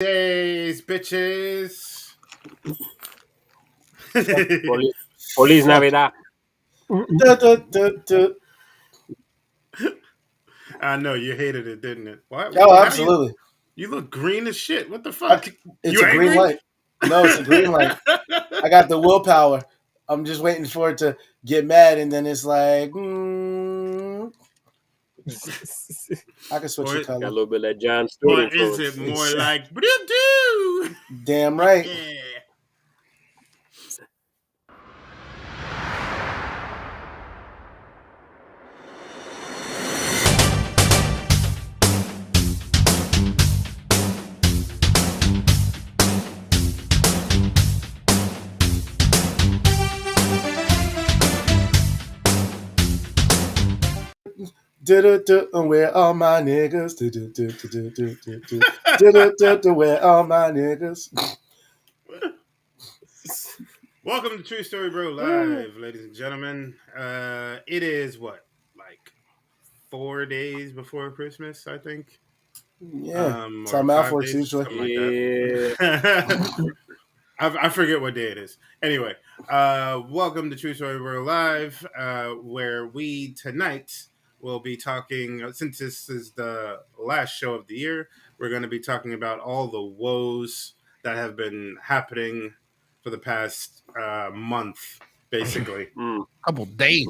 Days, bitches. Feliz, Feliz Navidad. I know you hated it, didn't it? Why? Oh, Now absolutely. you look green as shit. What the fuck? It's You a green angry? light. No, it's a green light. I got the willpower. I'm just waiting for it to get mad, and then it's like, I can switch Or, the Got a color. little bit of that John or Stewart is influence. it more like do? Damn right. Where all my niggas? Where all my niggas? Welcome to True Story Bro Live, ladies and gentlemen. It is what, like 4 days before Christmas, I think. Yeah, it's Or how math 5 works days, usually. something like that. I forget what day it is. Anyway, welcome to True Story Bro Live, where we tonight will be talking. Since this is the last show of the year, we're going to be talking about all the woes that have been happening for the past month, basically. Couple days.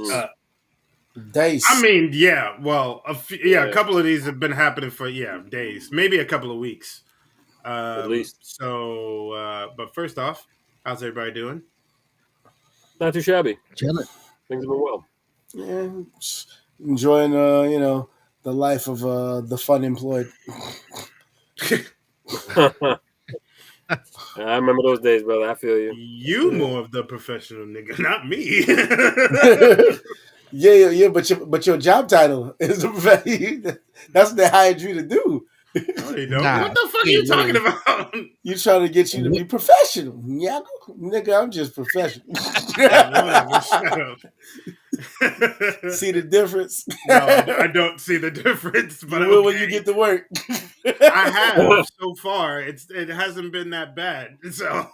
Days. I mean, yeah. Well, a couple of these have been happening for days, maybe a couple of weeks. At least. So, but first off, how's everybody doing? Not too shabby. Chilling. Things have been well. Yeah, enjoying the life of the fun employed. I remember those days, brother. I feel you. You more of the professional nigga, not me. Yeah, but your job title is that's what they hired you to do. No, they don't. Nah, What the fuck are you talking about? You trying to get you to be professional. Yeah, nigga, I'm just professional. Whatever, shut up. See the difference? No, I don't see the difference. But you will when you get to work. I have so far. It hasn't been that bad. So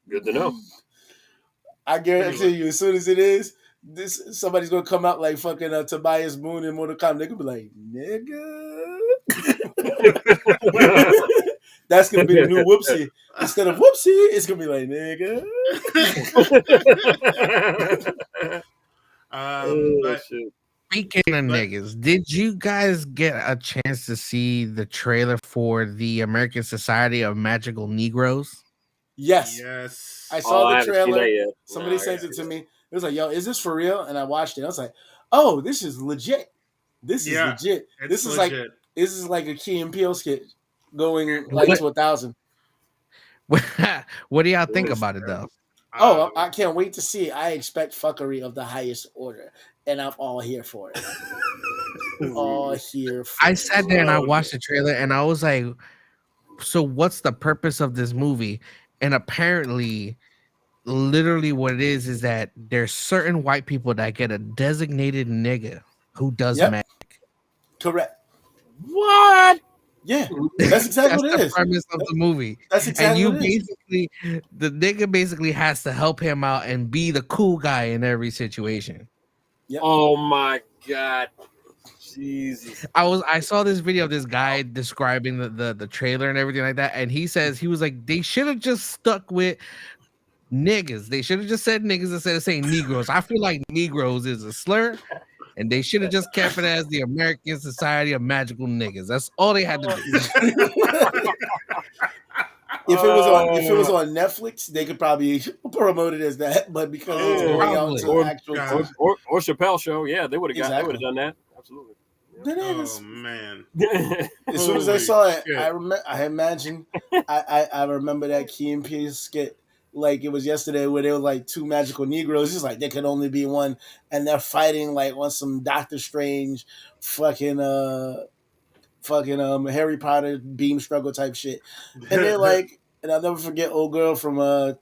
Good to know. I guarantee you, as soon as it is, somebody's gonna come out like fucking Tobias Moon in Mortal Kombat. They're gonna be like, nigga. That's gonna be the new whoopsie. Instead of whoopsie, it's gonna be like, nigga. But Speaking of niggas, did you guys get a chance to see the trailer for the American Society of Magical Negroes? Yes. Yes. I saw the trailer. Somebody sent it to me. It was like, yo, is this for real? And I watched it. I was like, oh, this is legit. This is legit. This is legit. like a Key and Peele skit going like to 1,000. What do y'all think about it though? Oh, I can't wait to see it. I expect fuckery of the highest order, and I'm all here for it. All here for I sat there and I watched the trailer and I was like, so what's the purpose of this movie? And apparently, literally what it is that there's certain white people that get a designated nigga who does magic. Correct. What? Yeah, that's exactly what it is. The premise of the movie. That's exactly and what it is. The nigga basically has to help him out and be the cool guy in every situation. Yep. Oh my god. Jesus. I saw this video of this guy describing the trailer and everything like that, and he was like, they should have just stuck with niggas. They should have just said niggas instead of saying Negroes. I feel like Negroes is a slur, and they should have just kept it as the American Society of Magical Niggas. That's all they had to do. If it was on Netflix, they could probably promote it as that. But because it's going out to actual or Chappelle Show, yeah, they would have they would have done that. Absolutely. Oh man! As soon as I saw it, I remember that Key and Peele skit like it was yesterday, where there were like two magical Negroes. It's like there could only be one, and they're fighting like on some Doctor Strange, fucking Harry Potter beam struggle type shit. And they're like, and I'll never forget old girl from not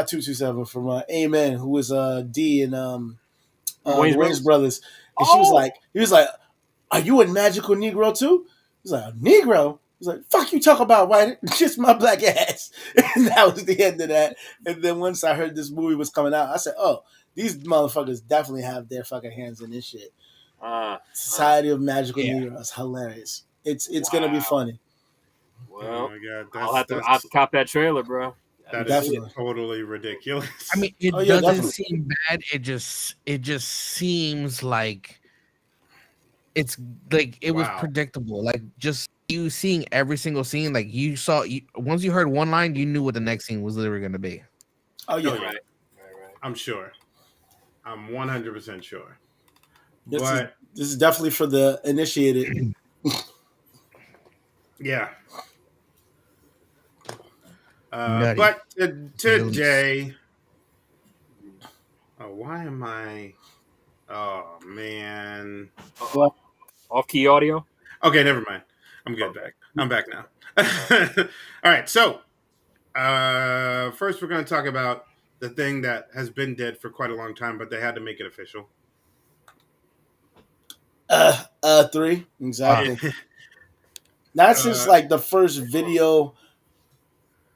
227 from Amen, who was D in Wayne's Brothers, and he was like, are you a magical Negro too? He's like, a Negro? He's like, "Fuck you, talk about white, kiss my black ass," and that was the end of that. And then once I heard this movie was coming out, I said, "Oh, these motherfuckers definitely have their fucking hands in this shit." Society of Magical Negroes, hilarious. It's gonna be funny. Well, oh my God, I'll have to cop that trailer, bro. That is totally ridiculous. I mean, it doesn't seem bad. It just seems like it's like it was predictable. Like just you seeing every single scene, like you saw. Once you heard one line, you knew what the next scene was literally going to be. Oh yeah, right. I'm sure. I'm 100% sure. This is definitely for the initiated. Yeah. But today, why am I? Oh man. Off key audio. Okay, never mind. I'm good. Back. I'm back now. All right. So, first we're going to talk about the thing that has been dead for quite a long time, but they had to make it official. 3 exactly. Not since like the first video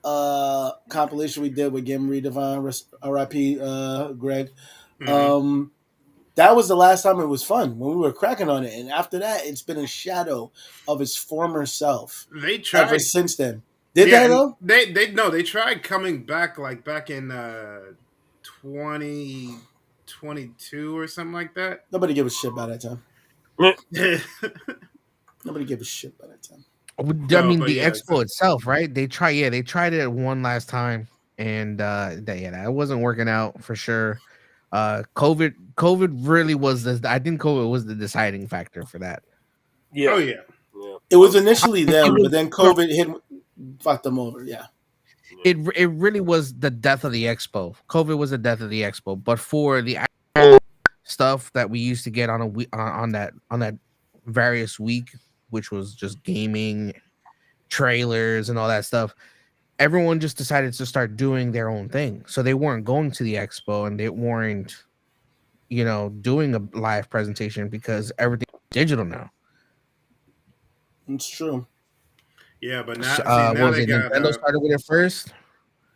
compilation we did with Game Redefine, R.I.P. Greg. Mm-hmm. That was the last time it was fun when we were cracking on it, and after that, it's been a shadow of its former self. They tried ever since then. Did they though? They tried coming back like back in 2022 or something like that. Nobody gave a shit by that time. Nobody gave a shit by that time. I mean, the expo itself, right? They tried it one last time, and that wasn't working out for sure. COVID really was I think COVID was the deciding factor for that. Yeah. Oh yeah. It was initially them, but then COVID hit, fucked them over. Yeah. It really was the death of the expo. COVID was the death of the expo, but for the actual stuff that we used to get on that various week, which was just gaming, trailers, and all that stuff, everyone just decided to start doing their own thing. So they weren't going to the expo and they weren't, doing a live presentation because everything's digital now. It's true. Yeah, but now, now they got Nintendo started with it first.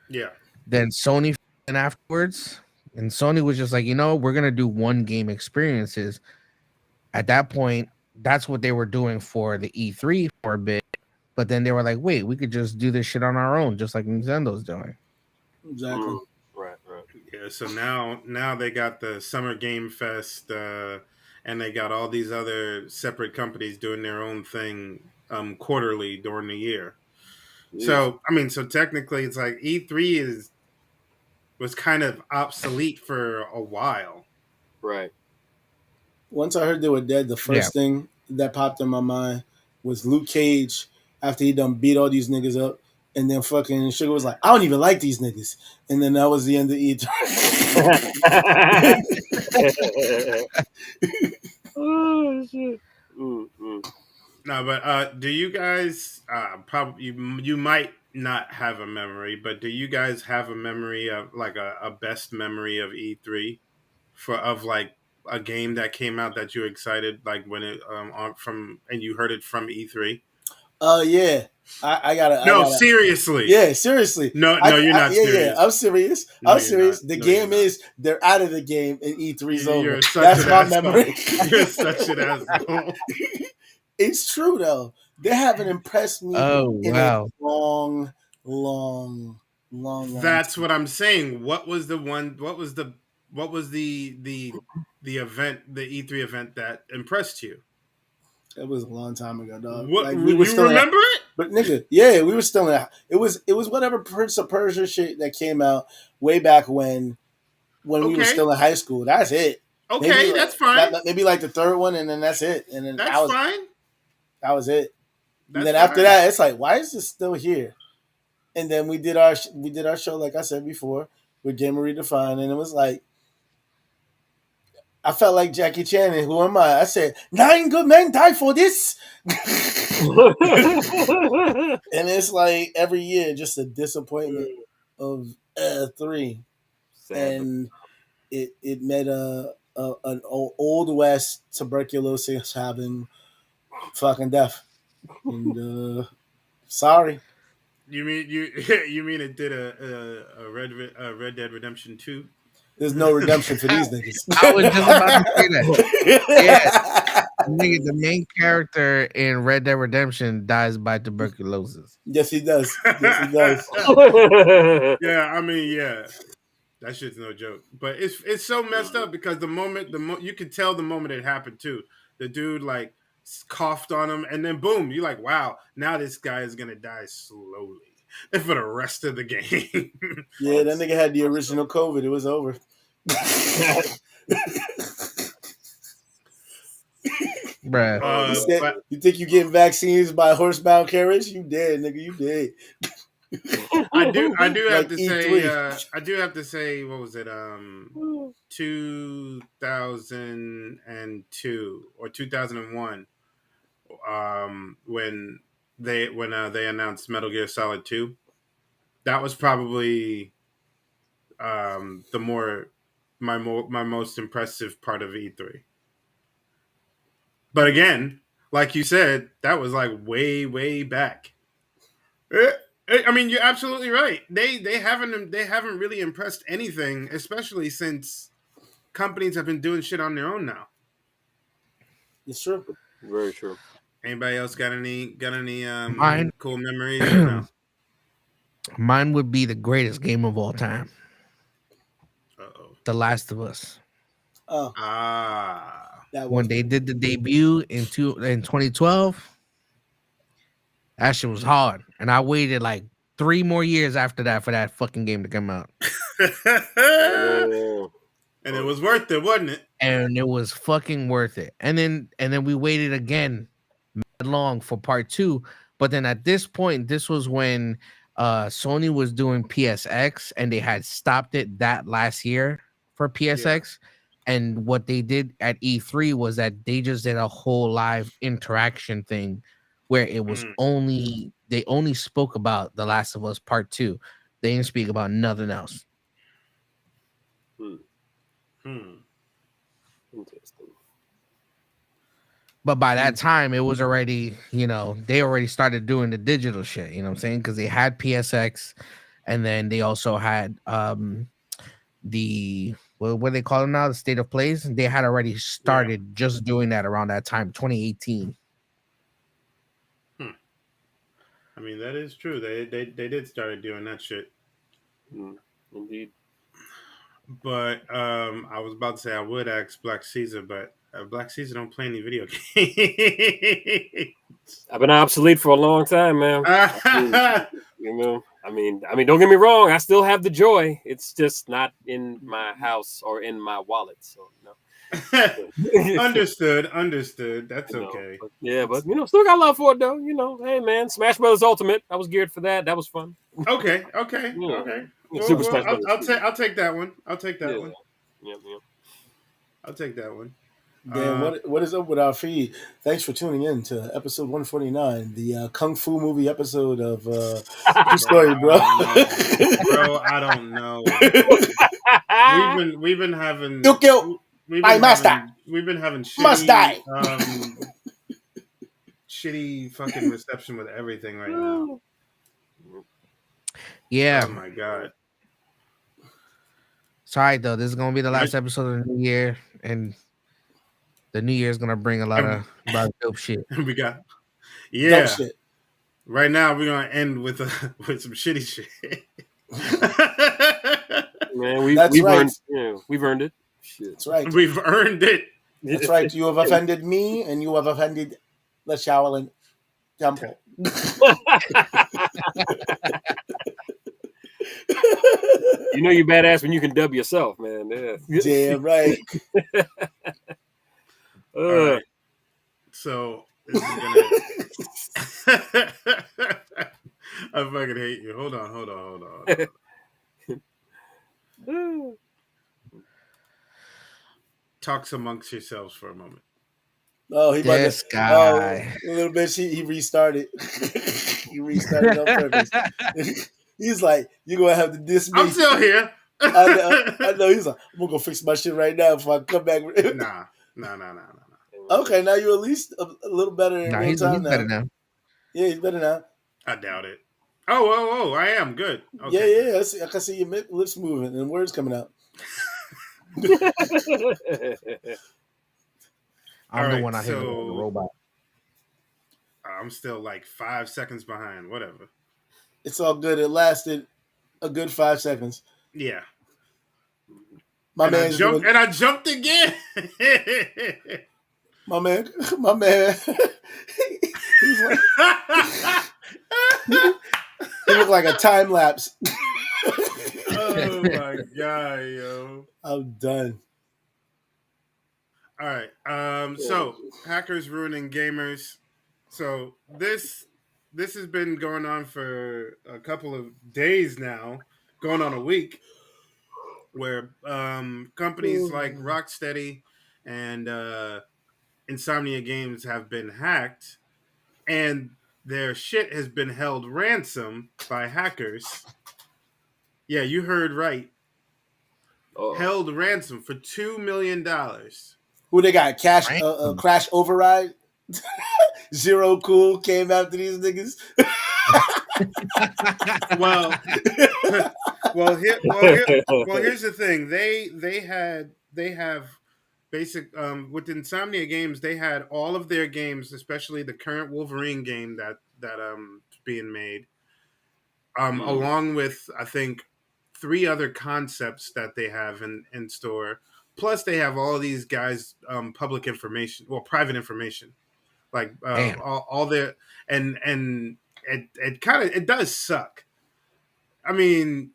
Yeah. Then Sony and afterwards, and Sony was just like, we're gonna do one game experiences. At that point, that's what they were doing for the E3 for a bit. But then they were like, wait, we could just do this shit on our own, just like Nintendo's doing. Exactly. Right. Yeah, so now they got the Summer Game Fest, and they got all these other separate companies doing their own thing quarterly during the year. Yeah. So, I mean, so technically it's like E3 was kind of obsolete for a while. Right. Once I heard they were dead, the first thing that popped in my mind was Luke Cage after he done beat all these niggas up. And then fucking Sugar was like, I don't even like these niggas. And then that was the end of E3. Oh, shit. No, but do you guys, probably, you might not have a memory, but do you guys have a memory of, like, a best memory of E3 of like a game that came out that you were excited, like when it, and you heard it from E3? Yeah. I gotta. Seriously. Yeah, seriously. No, you're not serious. Yeah, I'm serious. I'm serious. The game is they're out of the game and E3's over. That's my memory. You're such an asshole. It's true though. They haven't impressed me in a long That's time. what I'm saying. What was the event, the E3 event that impressed you? It was a long time ago, dog. What, like, we were still remember it? But nigga, yeah, we were still in. It was whatever Prince of Persia shit that came out way back when we were still in high school. That's it. Okay, maybe that's fine. Maybe like the third one, and then that's it. And then that's fine. That was it. And then after that, it's like, why is this still here? And then we did our show, like I said before, with Game Redefined, and it was like, I felt like Jackie Chan, and who am I? I said, 9 good men die for this. And it's like every year, just a disappointment of 3. And it met an old West tuberculosis having fucking death. And Sorry. You mean you mean it did a Red Dead Redemption 2? There's no redemption for these niggas. I was just about to say that. Yeah. Nigga, the main character in Red Dead Redemption dies by tuberculosis. Yes, he does. Yes, he does. Yeah, I mean, yeah. That shit's no joke. But it's so messed up because you could tell the moment it happened too. The dude like coughed on him, and then boom, you're like, wow, now this guy is gonna die slowly for the rest of the game. Yeah, that nigga had the original COVID. It was over. Bruh. You think you getting vaccines by horsebound carriage? You dead, nigga. You dead. I do have Like to E3. say I do have to say, what was it 2002 or 2001 when they announced Metal Gear Solid 2. That was probably my most impressive part of E3. But again, like you said, that was like way back. I mean, you're absolutely right. They haven't really impressed anything, especially since companies have been doing shit on their own now. It's true. Very true. Anybody else got any cool memories? No? Mine would be the greatest game of all time. Uh-oh. The Last of Us. Oh. When they did the debut in 2012, that shit was hard. And I waited like 3 more years after that for that fucking game to come out. And it was worth it, wasn't it? And it was fucking worth it. And then we waited again long for part 2. But then at this point, this was when Sony was doing PSX and they had stopped it that last year for PSX. Yeah. And what they did at E3 was that they just did a whole live interaction thing where it was they only spoke about The Last of Us Part 2. They didn't speak about nothing else. Interesting. But by that time, it was already, they already started doing the digital shit, you know what I'm saying? Because they had PSX, and then they also had the, what they call it now, the State of Plays. They had already started just doing that around that time, 2018. I mean, that is true. They did start doing that shit. Indeed. But I was about to say I would ask Black Caesar, but Black Caesar don't play any video games. I've been obsolete for a long time, man. I mean, don't get me wrong. I still have the joy. It's just not in my house or in my wallet. So no. Understood. That's okay. But still got love for it though. Hey man, Smash Brothers Ultimate. I was geared for that. That was fun. Okay. Super Smash Brothers. I'll take that one. I'll take that one. Yeah. I'll take that one. Dan, what is up with our feed? Thanks for tuning in to episode 149, the Kung Fu movie episode of True Story, bro. Bro, I don't know. We've been having. I must die. We've been having shitty, must die. Shitty fucking reception with everything right now. Yeah. Oh my god. Sorry though, this is gonna be the last episode of the new year, and the new year is gonna bring a lot of dope shit. We got dope shit. Right now we're gonna end with some shitty shit. Man, we've earned it. Shit. That's right. We've earned it. That's right. You have offended me, and you have offended the Shaolin Temple. You badass when you can dub yourself, man. Yeah. Damn right. All right. So this is gonna. I fucking hate you. Hold on. Talks amongst yourselves for a moment. Oh, this guy. A little bit. He restarted. He restarted on purpose. He's like, "You're gonna have to diss me." I'm still here. I know. He's like, "I'm gonna go fix my shit right now before I come back." Nah. Okay, now you're at least a little better. He's better now. Yeah, he's better now. I doubt it. Oh, I am good. Okay. Yeah. I can see your lips moving and words coming out. I'm the one out here looking like a robot. I'm still like 5 seconds behind. Whatever. It's all good. It lasted a good 5 seconds. Yeah. My man and I jumped again. my man. He's like, he looked like a time lapse. Oh my god, yo! I'm done. All right. So hackers ruining gamers. So this has been going on for a couple of days now, going on a week, where companies like Rocksteady and Insomnia Games have been hacked, and their shit has been held ransom by hackers. Yeah, you heard right. Held ransom for $2 million. Who they got? Crash Override? Zero Cool came after these niggas. well, here's the thing. They have basic with Insomnia Games. They had all of their games, especially the current Wolverine game that being made, along with I think 3 other concepts that they have in store. Plus, they have all these guys' public information, private information, like all their and it does suck. I mean,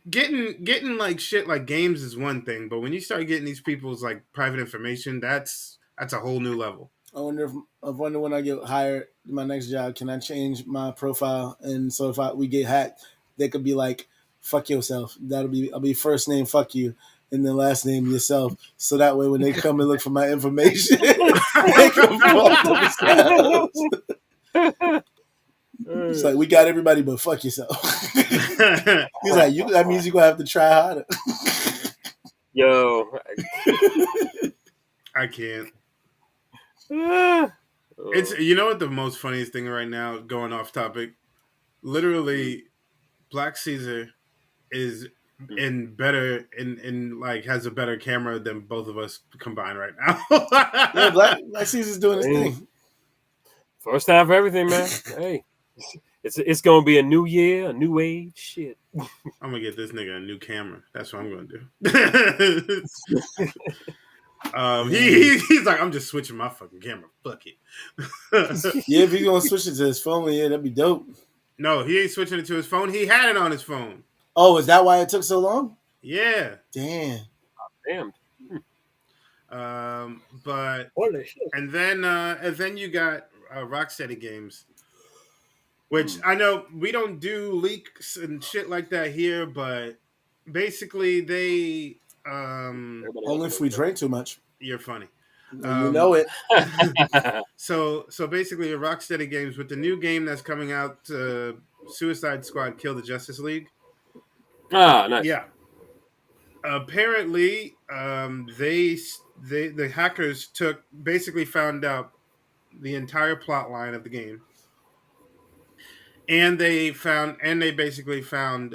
getting like shit like games is one thing, but when you start getting these people's like private information, that's a whole new level. I wonder when I get hired, my next job, can I change my profile? And so if we get hacked, they could be like, "Fuck yourself." I'll be first name "fuck you," and then last name yourself. So that way, when they come and look for my information, they can fall themselves. It's like, we got everybody, but fuck yourself. He's like, that means you're gonna have to try harder. Yo, I can't. It's what the most funniest thing right now, going off topic, literally Black Caesar is in like has a better camera than both of us combined right now. Yeah, Black Caesar's doing his thing. First time for everything, man. Hey, it's gonna be a new year, a new age. Shit. I'm gonna get this nigga a new camera. That's what I'm gonna do. He's like, I'm just switching my fucking camera. Fuck it. Yeah, if he's gonna switch it to his phone, yeah, that'd be dope. No, he ain't switching it to his phone. He had it on his phone. Oh, is that why it took so long? Yeah. Damn. But and then you got Rocksteady Games, which I know we don't do leaks and shit like that here, but basically they only if we drink too much. You're funny. You know it. So basically, Rocksteady Games with the new game that's coming out, Suicide Squad: Kill the Justice League. Ah, nice. Yeah. Apparently, the hackers basically found out the entire plot line of the game, and they basically found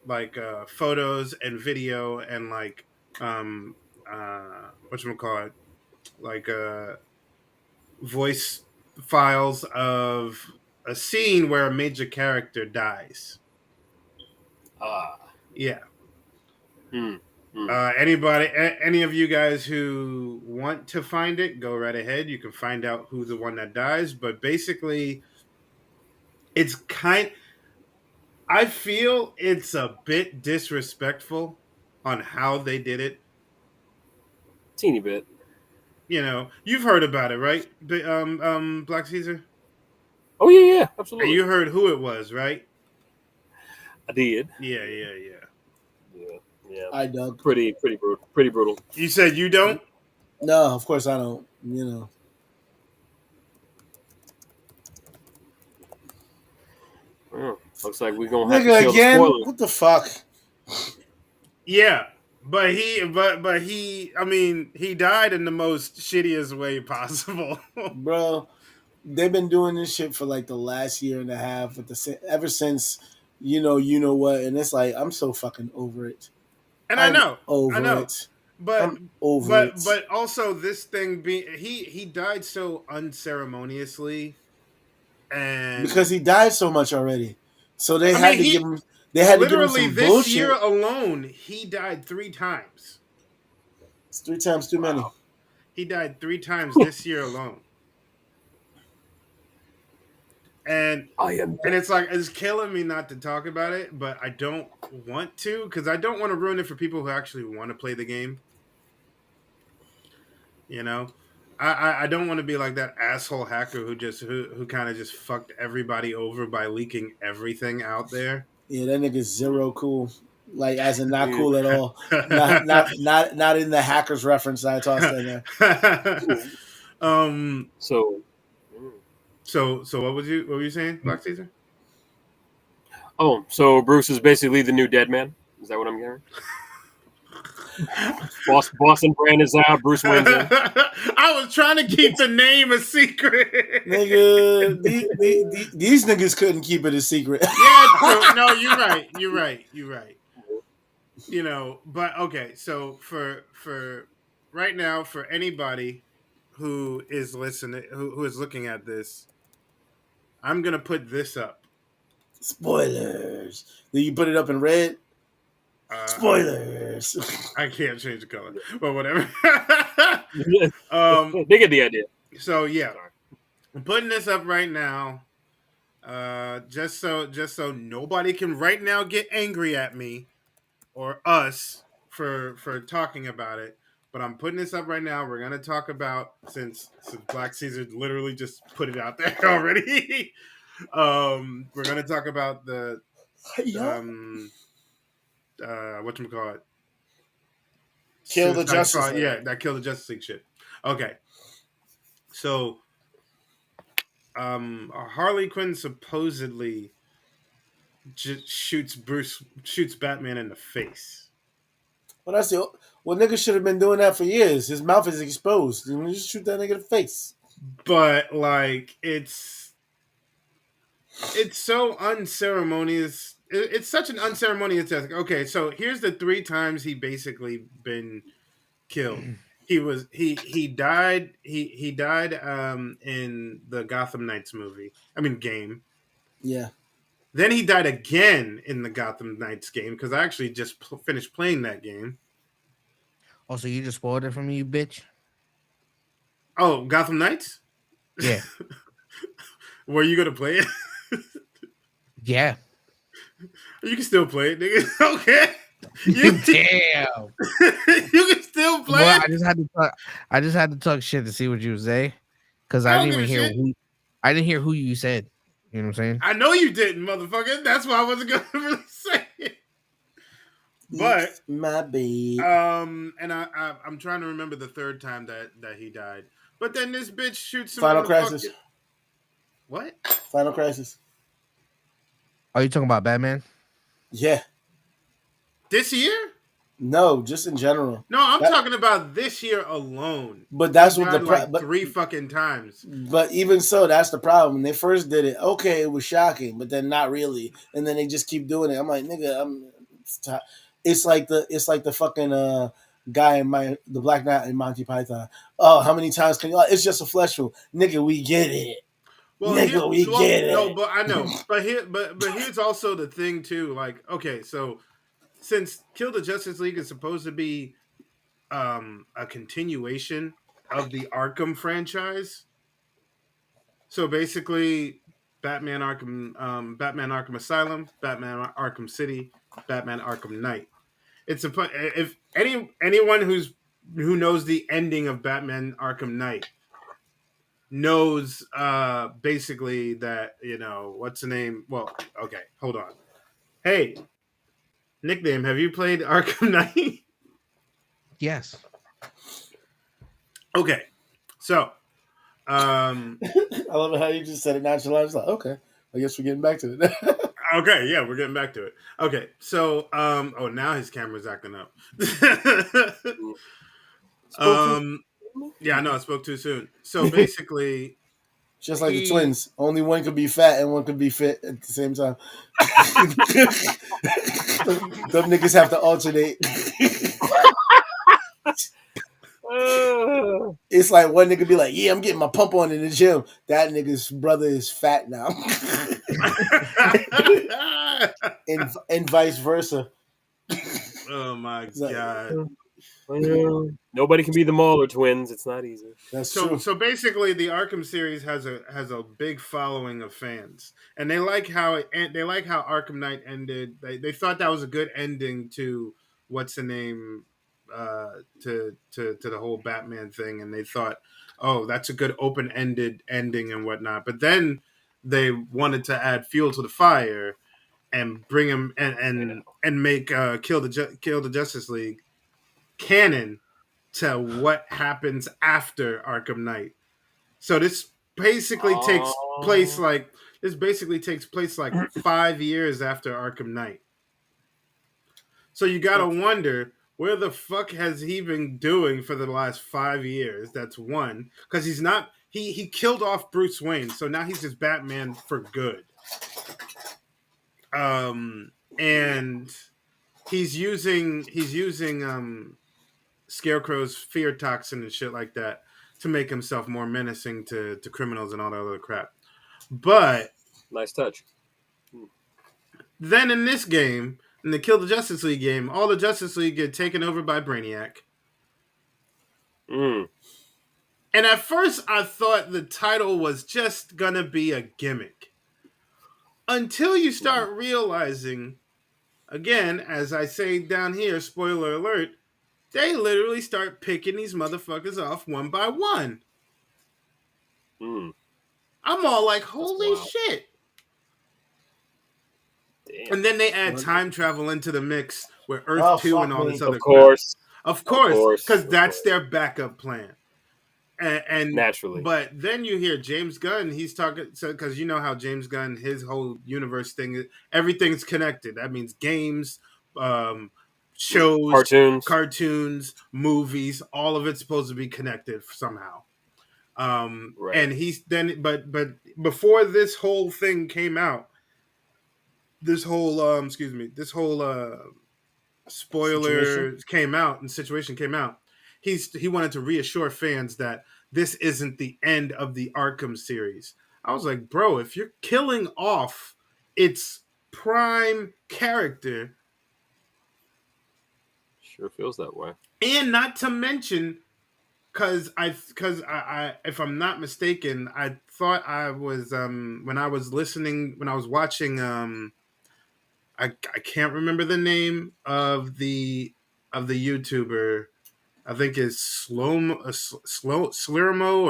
like photos and video and like whatchamacallit, like voice files of a scene where a major character dies. Yeah. Any of you guys who want to find it, go right ahead. You can find out who's the one that dies, but basically I feel it's a bit disrespectful on how they did it. Teeny bit. You've heard about it, right? Black Caesar? Oh yeah, absolutely. And you heard who it was, right? I did. Yeah. I dug. Pretty brutal. You said you don't? No, of course I don't. Well, looks like we're gonna have to kill again. The spoilers. What the fuck? Yeah, but he. I mean, he died in the most shittiest way possible, bro. they've been doing this shit for like the last year and a half ever since you know what, and it's like I'm so fucking over it. And I'm I over know, it. but I'm over it also this thing being he died so unceremoniously, and because he died so much already. So they I had mean to give he him. They had to give him literally some this year bullshit. alone he died 3 times. It's 3 times too many. Wow. He died 3 times this year alone, and I am. it's like it's killing me not to talk about it, but I don't want to because I don't want to ruin it for people who actually want to play the game. You know, I don't want to be like that asshole hacker who kind of just fucked everybody over by leaking everything out there. Yeah, that nigga's zero cool. Like as in not Dude. cool at all. Not in the hackers reference I tossed in there. So, so what were you saying, Black Caesar? so Bruce is basically the new dead man. Is that what I'm hearing? Boston Brand is out. Bruce Wayne's in. I was trying to keep the name a secret. Nigga, these niggas couldn't keep it a secret. Yeah, true. No, you're right. You know, but okay. So for right now, for anybody who is listening, who is looking at this, I'm gonna put this up. Spoilers. Did you put it up in red? Spoilers. I can't change the color, but whatever. They get the idea. So yeah, I'm putting this up right now. Just so nobody can right now get angry at me or us for talking about it. But I'm putting this up right now. We're gonna talk about since Black Caesar literally just put it out there already. We're gonna talk about the whatchamacallit? Kill the Justice League. Yeah, that Kill the Justice League shit. Okay. So Harley Quinn supposedly just shoots Batman in the face. Well, niggas should have been doing that for years. His mouth is exposed. You just shoot that nigga in the face. But like it's so unceremonious. It's such an unceremonious death. Okay, so here's the 3 times he basically been killed. He died in the Gotham Knights movie. I mean game. Yeah. Then he died again in the Gotham Knights game because I actually just finished playing that game. Oh, so you just spoiled it for me, you bitch? Oh, Gotham Knights? Yeah. Were you gonna play it? Yeah. You can still play it, nigga. Okay. Damn. You can still play Well, it. I just had to talk shit to see what you say. Because I didn't even hear who you said. You know what I'm saying? I know you didn't, motherfucker. That's why I wasn't gonna really say it. But it's my babe. and I'm trying to remember the 3rd time that he died. But then this bitch shoots some Final Crisis. What? Final Crisis. Are you talking about Batman? Yeah. This year? No, just in general. No, I'm talking about this year alone. But that's what the 3 fucking times. But even so, that's the problem. When they first did it, okay, it was shocking, but then not really. And then they just keep doing it. I'm like, nigga, it's like the fucking guy in the Black Knight in Monty Python. Oh, how many times can you? It's just a flesh wound, nigga. We get it. Well, nigga, we get it. No, but I know. But here's also the thing too. Like, okay, so since Kill the Justice League is supposed to be a continuation of the Arkham franchise, so basically Batman Arkham Asylum, Batman Arkham City, Batman Arkham Knight. It's if anyone who knows the ending of Batman Arkham Knight knows basically that, you know, what's the name? Well, okay, hold on. Hey, nickname, have you played Arkham Knight? Yes. Okay, so I love how you just said it nonchalant. It's like, okay, I guess we're getting back to it. Okay, yeah, we're getting back to it. Okay, so oh, now his camera's acting up. Yeah, I know I spoke too soon. So basically, Just like the twins. Only one could be fat and one could be fit at the same time. Them niggas have to alternate. It's like one nigga be like, yeah, I'm getting my pump on in the gym. That nigga's brother is fat now. and vice versa. Oh my god. Well, nobody can be the Mauler twins. It's not easy. That's true. So basically, the Arkham series has a big following of fans, and they like how Arkham Knight ended. They thought that was a good ending to what's the name to the whole Batman thing, and they thought, oh, that's a good open ended ending and whatnot. But then they wanted to add fuel to the fire and bring him and make kill the Justice League canon to what happens after Arkham Knight. So this basically takes place like 5 years after Arkham Knight. So you gotta wonder, where the fuck has he been doing for the last 5 years? That's one, because he's not. He killed off Bruce Wayne, so now he's just Batman for good. And he's using Scarecrow's fear toxin and shit like that to make himself more menacing to criminals and all that other crap. But nice touch. Then in this game, in the Kill the Justice League game, all the Justice League get taken over by Brainiac. And at first I thought the title was just gonna be a gimmick. Until you start realizing, again, as I say down here, spoiler alert, they literally start picking these motherfuckers off one by one. I'm all like, holy shit. Damn. And then they add time travel into the mix with Earth 2 and all this other crap. Of course, because that's their backup plan. And naturally. But then you hear James Gunn, he's talking, because you know how James Gunn, his whole universe thing, everything's connected. That means games, shows, cartoons, movies, all of it's supposed to be connected somehow. Right. And he's then, but before this whole thing came out, this whole spoiler came out and situation came out, he wanted to reassure fans that this isn't the end of the Arkham series. I was like, bro, if you're killing off its prime character, sure feels that way. And not to mention, because I if I'm not mistaken, I thought I was when I was watching I can't remember the name of the YouTuber. I think it's Slowmo or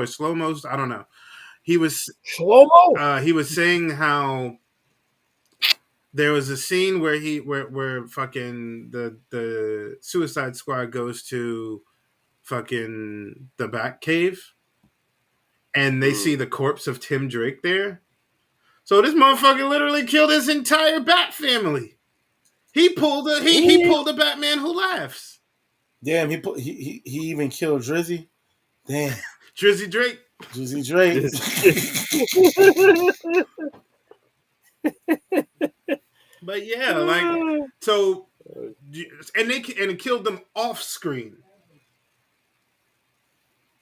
Slowmo. I don't know. He was Slowmo. He was saying how there was a scene where where fucking the Suicide Squad goes to fucking the Batcave, and they see the corpse of Tim Drake there. So this motherfucker literally killed his entire Bat family. He pulled a Batman Who Laughs. Damn, he even killed Drizzy. Damn. Drizzy Drake. But yeah, like, so, and it killed them off screen.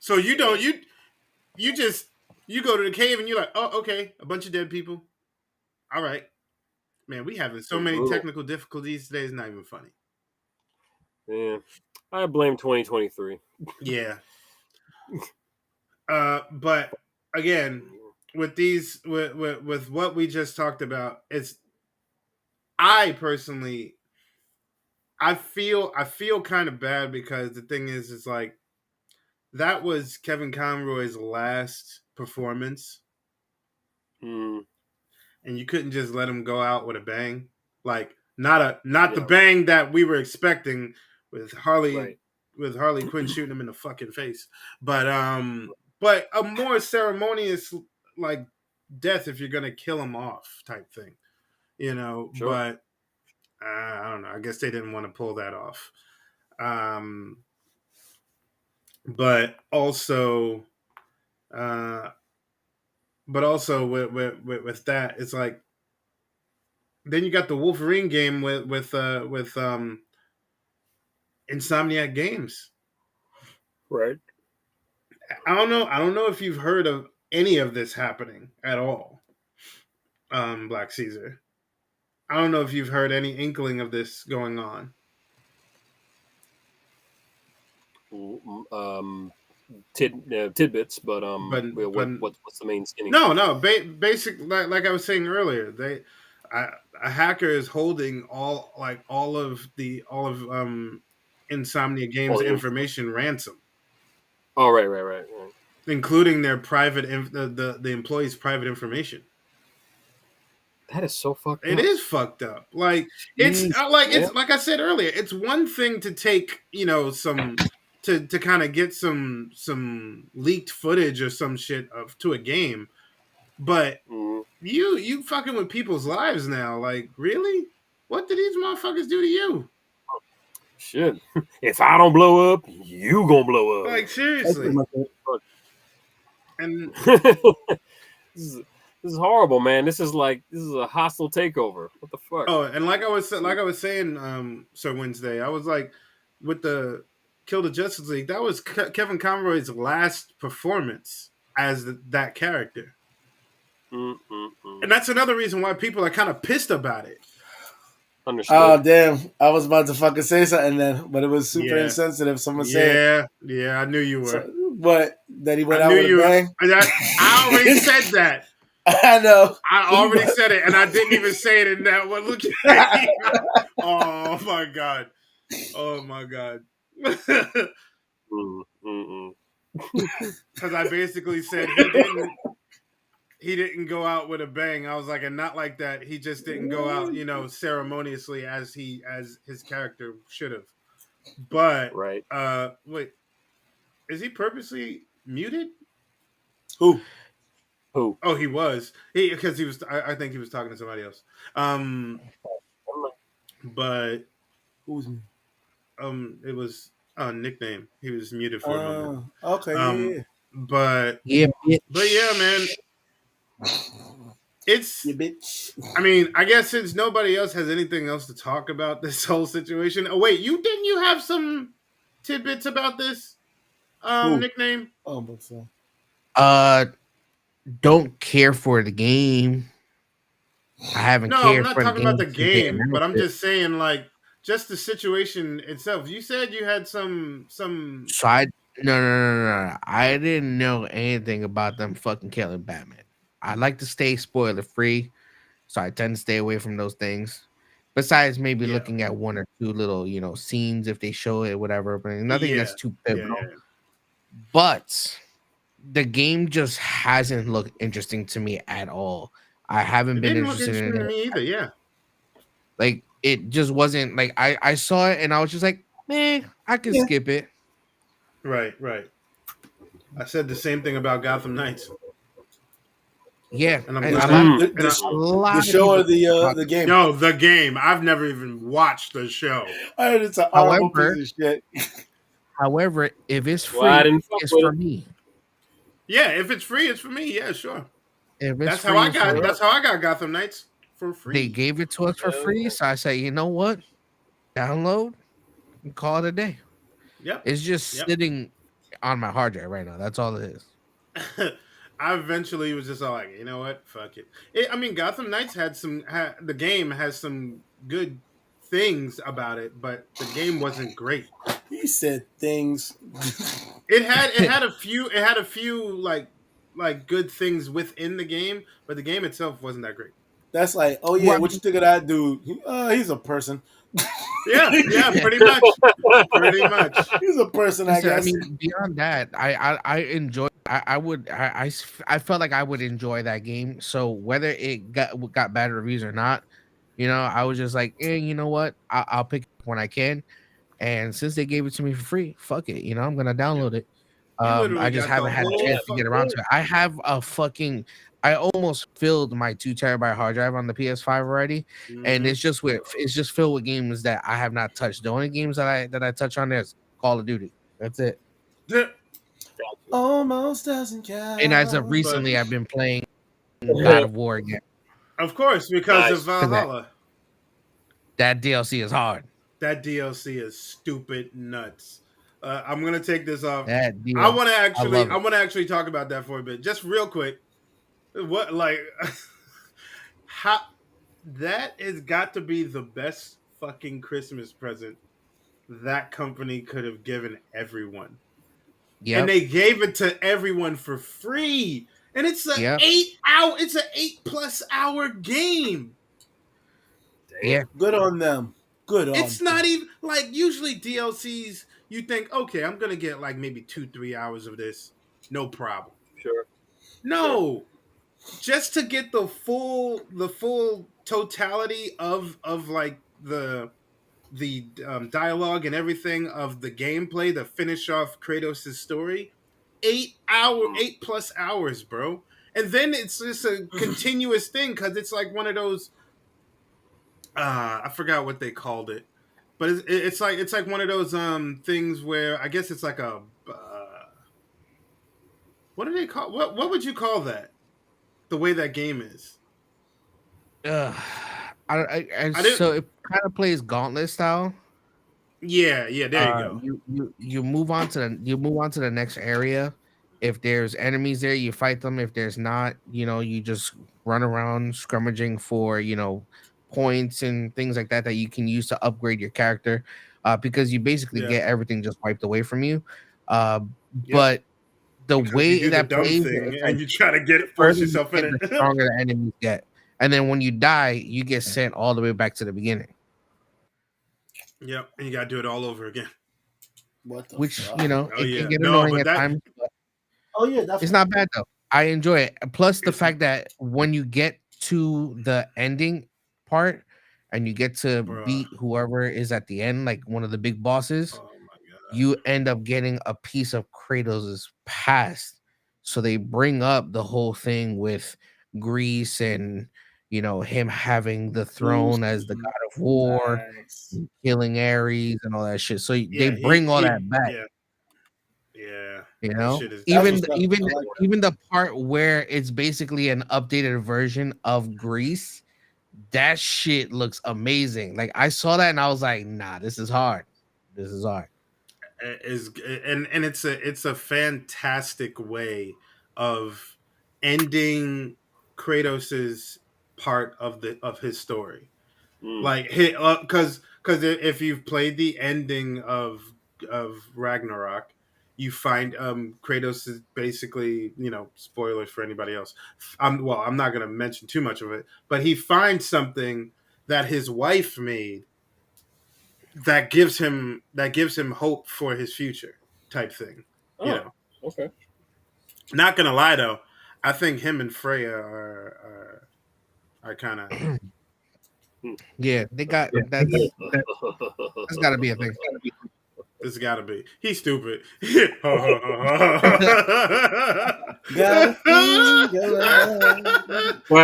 So you go to the cave and you're like, oh, okay, a bunch of dead people. All right, man, we having so many technical difficulties today. It's not even funny. Yeah, I blame 2023. Yeah. But again, with these, with what we just talked about, I personally, I feel kind of bad, because the thing is like, that was Kevin Conroy's last performance. And you couldn't just let him go out with a bang. Like, not the bang that we were expecting with Harley Quinn shooting him in the fucking face. But a more ceremonious, like, death if you're gonna kill him off type thing. You know, sure. But I don't know. I guess they didn't want to pull that off. But also, but also with that, it's like then you got the Wolverine game with Insomniac Games. Right. I don't know. I don't know if you've heard of any of this happening at all. Black Caesar. I don't know if you've heard any inkling of this going on. Tidbits, but what's the main skinny? No. Basic, like I was saying earlier, a hacker is holding all of Insomnia Games information ransom. Oh, right. Including their private the employees' private information. That is so fucked up. It is fucked up. Like it's like I said earlier, it's one thing to take, some to kind of get some leaked footage or some shit to a game, but you fucking with people's lives now. Like, really? What did these motherfuckers do to you? Shit. If I don't blow up, you gonna blow up. Like, seriously. And this is horrible, man. This is a hostile takeover. What the fuck? Oh, and like I was saying, Sir Wednesday, I was like, with the Kill the Justice League, that was Kevin Conroy's last performance as that character. And that's another reason why people are kind of pissed about it. Understood. Oh, damn. I was about to fucking say something then, but it was super insensitive. Someone said. Yeah, I knew you were. But then he went out with a bang? I already said that. I know. I already said it, and I didn't even say it in that one. Look at me. Oh, my God. Oh, my God. Because I basically said he didn't go out with a bang. I was like, and not like that. He just didn't go out, ceremoniously as his character should have. But right. Wait, is he purposely muted? Who? Oh, he was. Because he was. I think he was talking to somebody else. But who's? It was a nickname. He was muted for a moment. Okay. Yeah. But yeah, man. It's. Yeah, bitch. I mean, I guess since nobody else has anything else to talk about this whole situation. Oh wait, didn't you have some tidbits about this nickname? Oh, but so. Don't care for the game. I haven't cared. No, I'm not for talking about the game, but I'm it. just saying, like, just the situation itself. You said you had some. So no. I didn't know anything about them fucking killing Batman. I like to stay spoiler free, so I tend to stay away from those things. Besides, maybe looking at one or two little, scenes if they show it, whatever. But nothing that's too pivotal. Yeah. But the game just hasn't looked interesting to me at all. I haven't been interested in it me either. Yeah, like it just wasn't like I saw it and I was just like, man, I can skip it. Right. I said the same thing about Gotham Knights. Yeah, and I'm the show or the game? No, the game. I've never even watched the show. I heard it's a horrible piece of shit. However, if it's free, it's for me. Yeah, if it's free, it's for me. Yeah, sure. That's how I got Gotham Knights for free. They gave it to us for free, so I say, you know what? Download and call it a day. Yep. It's just sitting on my hard drive right now. That's all it is. I eventually was just all like, you know what? Fuck it. I mean, Gotham Knights the game has some good things about it, but the game wasn't great. He said things. It had a few like good things within the game, but the game itself wasn't that great. That's like, oh yeah, what you think of that dude? He's a person. Yeah, pretty much. He's a person, I guess. I mean, beyond that, I enjoy. I felt like I would enjoy that game. So whether it got bad reviews or not, I was just like, you know what? I'll pick it when I can. And since they gave it to me for free, fuck it. I'm gonna download it. I just haven't had a chance to get around to it. I have I almost filled my 2 terabyte hard drive on the PS5 already, and it's just filled with games that I have not touched. The only games that I touch on there is Call of Duty. That's it. Almost doesn't count. And as of recently, I've been playing God of War again. Of course, because of Valhalla. That DLC is hard. That DLC is stupid nuts. I'm gonna take this off. That deal, I want to actually talk about that for a bit, just real quick. What like how that has got to be the best fucking Christmas present that company could have given everyone. Yeah, And they gave it to everyone for free. And it's an 8+ hour game. Yeah. Good on them. Good on It's not even like usually DLCs, you think, okay, I'm gonna get like maybe 2-3 hours of this. No problem. Sure. No. Just to get the full totality of like the dialogue and everything of the gameplay to finish off Kratos' story, 8+ hours, bro. And then it's just a continuous thing because it's like one of those. I forgot what they called it, but it's like one of those things where I guess it's like a what do they call what would you call that? The way that game is. So it kind of plays gauntlet style. Yeah, there you go. You move on to the next area. If there's enemies there, you fight them. If there's not, you just run around scrummaging for, points and things like that you can use to upgrade your character. Because you basically get everything just wiped away from you. But the way that plays thing and you try to force yourself in it, the stronger the enemies get. And then when you die, you get sent all the way back to the beginning. Yep, and you gotta do it all over again. Which fuck? It can get annoying at times. It's not bad though. I enjoy it. Plus the fact that when you get to the ending part and you get to beat whoever is at the end, like one of the big bosses, you end up getting a piece of Kratos' past. So they bring up the whole thing with Greece and him having the throne as the god of war, killing Ares and all that shit. So they bring all that back. Yeah. Even the part where it's basically an updated version of Greece, that shit looks amazing. Like I saw that and I was like, nah, this is hard. This is hard. And it's a fantastic way of ending Kratos's part of his story. Like because if you've played the ending of Ragnarok, you find Kratos is basically, spoilers for anybody else. I'm not going to mention too much of it, but he finds something that his wife made that gives him hope for his future, type thing. Okay. Not gonna lie though, I think him and Freya are kind of. Yeah, they got that's got to be a thing. It's got to be. He's stupid. Well,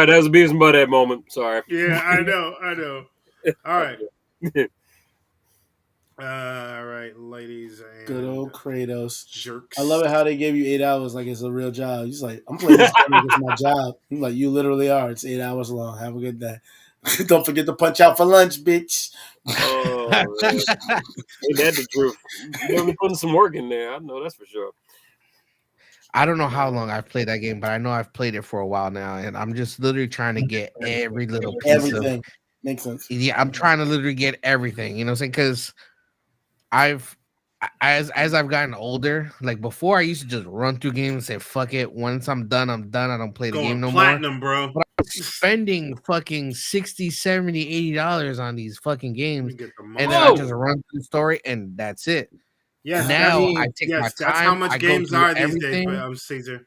that was a Beavis and Butthead moment. Sorry. Yeah, I know. All right. All right, ladies. And good old Kratos. Jerks. I love it how they gave you 8 hours like it's a real job. He's like, I'm playing this like it's my job. I'm like, you literally are. It's 8 hours long. Have a good day. Don't forget to punch out for lunch, bitch. Oh, that's the truth. You're really putting some work in there. I know that's for sure. I don't know how long I've played that game, but I know I've played it for a while now, and I'm just literally trying to get every little piece everything. Makes sense. Yeah, I'm trying to literally get everything. You know what I'm saying? Because as I've gotten older, like before I used to just run through games and say, fuck it. Once I'm done, I'm done. I don't play the game no platinum, more. Bro. But I'm spending fucking $60, $70, $80 on these fucking games. And then I just run through the story and that's it. Yes, now I take my time. That's how much games are these days, Caesar.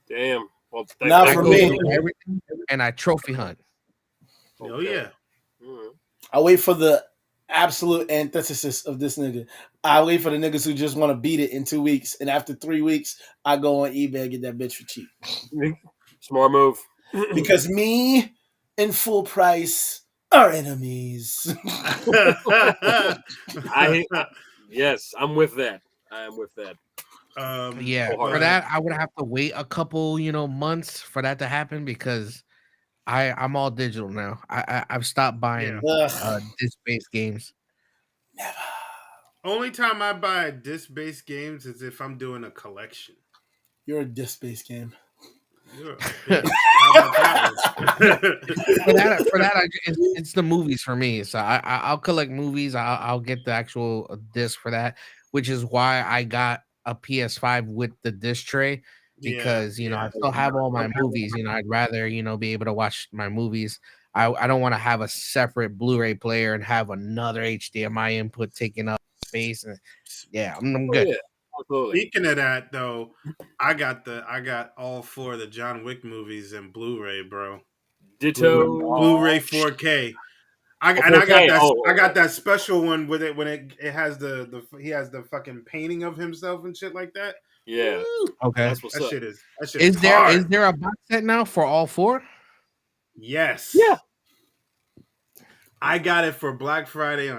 Damn. Well, not for me. Everything, and I trophy hunt. Oh yeah. I wait for the absolute antithesis of this nigga. I wait for the niggas who just want to beat it in 2 weeks, and after 3 weeks, I go on eBay and get that bitch for cheap. Smart move. Because me and full price are enemies. Yes, I'm with that. I am with that. Yeah, for that I would have to wait a couple, months for that to happen because I'm all digital now. I've stopped buying disc-based games. Never. Only time I buy disc-based games is if I'm doing a collection. You're a disc-based game. You're a bitch. How about that one? for that, it's the movies for me. So I'll collect movies. I'll get the actual disc for that, which is why I got a PS5 with the disc tray because I still have all my movies. I'd rather be able to watch my movies. I don't want to have a separate Blu-ray player and have another HDMI input taking up space. And I'm good. Yeah. Absolutely. Speaking of that, though, I got all 4 of the John Wick movies in Blu-ray, bro. Ditto. Blu-ray 4K. I got that special one with it when it has he has the fucking painting of himself and shit like that. Yeah. Woo! Okay. That's what's That up. shit is Is hard. there a box set now for all 4? Yes. Yeah. I got it for Black Friday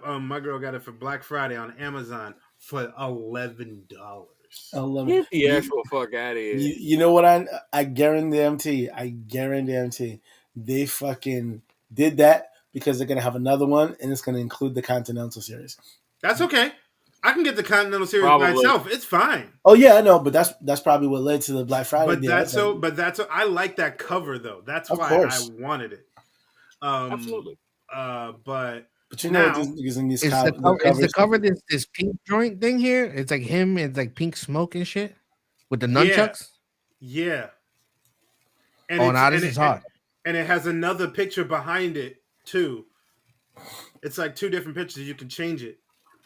my girl got it for Black Friday on Amazon for $11. Get the actual fuck out of here. You know what I guarantee they fucking did that because they're gonna have another one and it's gonna include the Continental series. That's okay. I can get the Continental series by itself. It's fine. Oh yeah, I know, but that's probably what led to the Black Friday deal. I like that cover though. That's why I wanted it. Absolutely. But you know, these is the cover this pink joint thing here? It's like him. It's like pink smoke and shit with the nunchucks. Yeah. And this is hot. And it has another picture behind it too. It's like 2 different pictures. You can change it,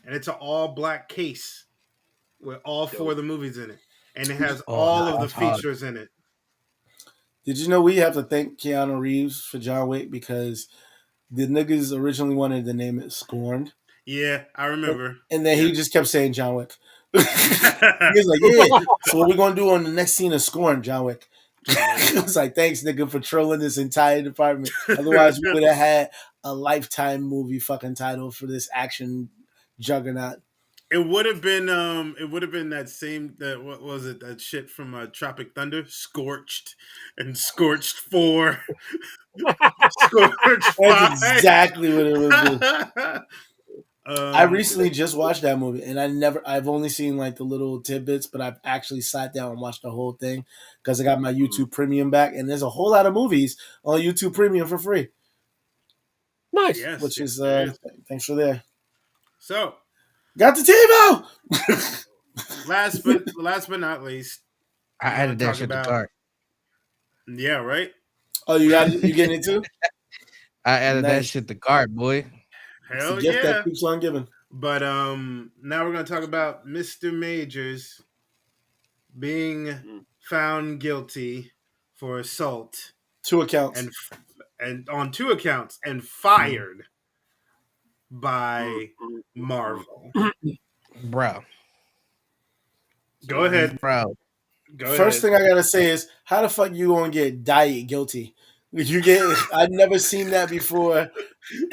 and it's an all black case with all 4 of the movies in it, and it has all of the features in it. Did you know we have to thank Keanu Reeves for John Wick because the niggas originally wanted to name it Scorned. Yeah, I remember. And then he just kept saying John Wick. He was like, yeah, so what we going to do on the next scene of Scorned, John Wick? I was like, thanks, nigga, for trolling this entire department. Otherwise, we would have had a Lifetime movie fucking title for this action juggernaut. It would have been that same what was it, that shit from Tropic Thunder, Scorched and Scorched 4. Scorched 5. That's exactly what it would be. I recently just watched that movie, and I've only seen like the little tidbits, but I've actually sat down and watched the whole thing because I got my YouTube Premium back, and there's a whole lot of movies on YouTube Premium for free. Nice. Yes, which is thanks for that. So, got the TiVo. last but not least, I added that shit to cart. Yeah, right. Oh, you getting it too? I added that shit to cart, boy. Hell it's a gift that keeps on giving. But now we're gonna talk about Mr. Majors being found guilty for assault, 2 accounts, and on 2 accounts, and fired by Marvel. Bro, go ahead, bro. First thing I gotta say is, how the fuck you gonna get diet guilty? I've never seen that before,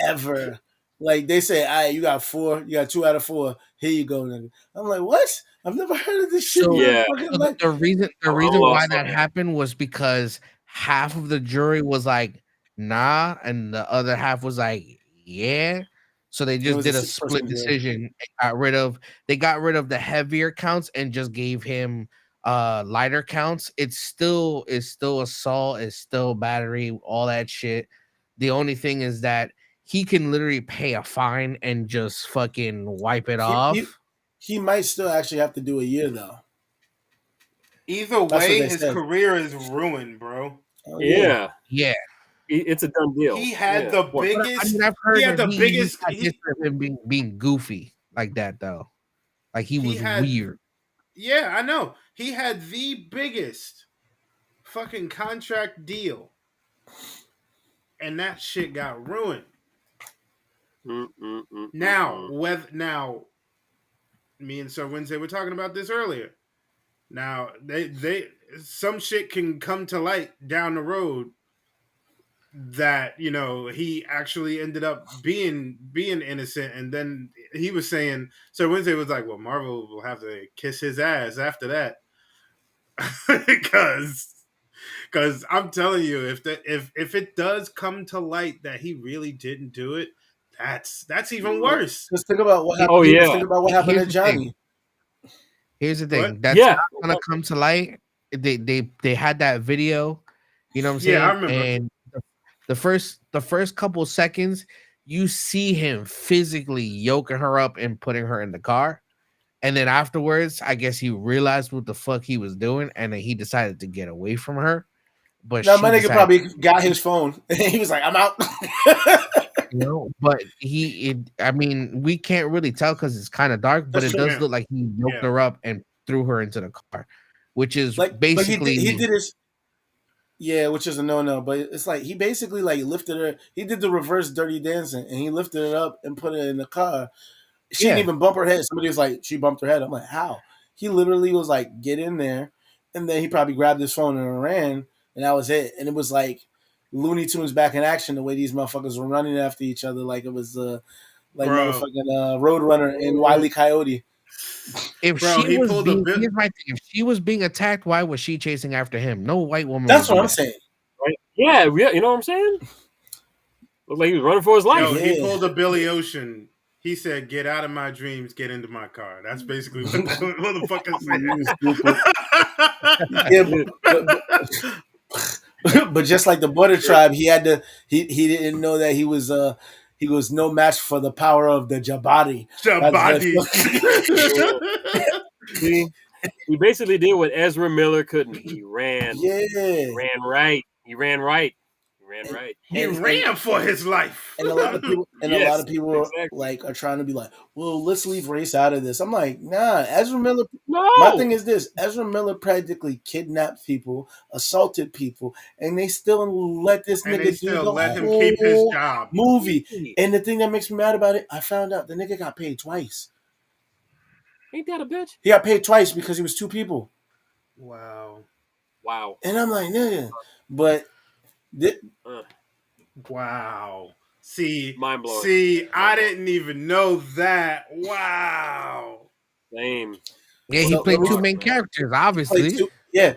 ever. Like they say, all right, you got 4, you got 2 out of 4. Here you go, nigga. I'm like, what? I've never heard of this shit. So, the reason why that happened was because half of the jury was like, nah, and the other half was like, yeah. So they just did a split decision. They got rid of the heavier counts and just gave him lighter counts. It's still assault, it's still battery, all that shit. The only thing is that he can literally pay a fine and just fucking wipe it off. He might still actually have to do a year though. Either way, his career is ruined, bro. Oh, yeah. It's a done deal. He had the biggest. I've heard he had the biggest. Him being goofy like that though. Like he was weird. Yeah, I know. He had the biggest fucking contract deal, and that shit got ruined. Now, me and Sir Wednesday were talking about this earlier. Now, they some shit can come to light down the road that he actually ended up being innocent, and then he was saying, so Wednesday was like, well, Marvel will have to kiss his ass after that. because I'm telling you, if it does come to light that he really didn't do it, that's even worse. Just think about what happened. Oh yeah. Think about what happened to Johnny. Here's the thing. What? That's Yeah. not gonna come to light. They had that video, you know what I'm saying? Yeah, I remember. And the first couple seconds, you see him physically yoking her up and putting her in the car. And then afterwards, I guess he realized what the fuck he was doing, and then he decided to get away from her. But Now she my nigga decided, probably got his phone. He was like, "I'm out." but I mean, we can't really tell because it's kind of dark, but That's it true. does Yeah. look like he yoked Yeah. her up and threw her into the car, which is Like, basically but he did his. Yeah, which is a no. But it's like he basically like lifted her. He did the reverse Dirty Dancing, and he lifted her up and put her in the car. She Yeah. didn't even bump her head. Somebody was like, she bumped her head. I'm like, how? He literally was like, get in there, and then he probably grabbed his phone and ran, and that was it. And it was like Looney Tunes back in action, the way these motherfuckers were running after each other, like it was like Bro. motherfucking Roadrunner and Wile E. Coyote. if Bro, she he was pulled a being bit. here's my thing, if she was being attacked, why was she chasing after him? No white woman. That's would what do I'm that. saying. Right? Yeah, you know what I'm saying? Looked like he was running for his life. Yo, he Yeah. pulled a Billy Ocean. He said, "Get out of my dreams, get into my car." That's basically what the motherfucker said. Yeah, but just like the Border Tribe, he didn't know that he was no match for the power of the Jabari. Jabari. See, he basically did what Ezra Miller couldn't. He ran. Yeah. He ran right. He ran right. He ran for his life. And a lot of people Exactly. like are trying to be like, well, let's leave race out of this. I'm like, nah, Ezra Miller. No. My thing is this: Ezra Miller practically kidnapped people, assaulted people, and they still let this And they nigga do still the let him whole keep his job. movie. And the thing that makes me mad about it, I found out the nigga got paid twice. Ain't that a bitch? He got paid twice because he was two people. Wow. And I'm like, nigga, but wow. See, mind blowing. See, I didn't even know that. Wow. Same. Yeah, he played two main characters, obviously.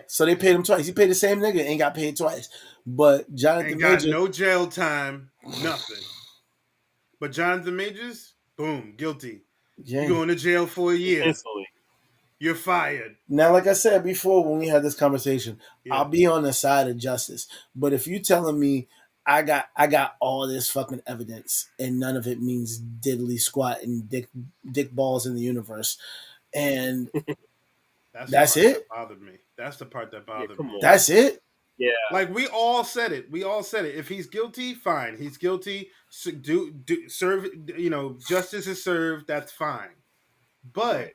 So they paid him twice. He paid the same nigga and got paid twice. But Jonathan Ain't got Majors, no jail time, nothing. But Jonathan Majors, boom, guilty. yeah. You going to jail for a year. Instantly. You're fired. Now, like I said before when we had this conversation, Yeah. I'll be on the side of justice. But if you telling me I got all this fucking evidence and none of it means diddly squat and dick balls in the universe, and that's it. That bothered me. That's the part that bothered me. That's it. Yeah. Like we all said it. If he's guilty, fine. He's guilty. So serve. Justice is served. That's fine. But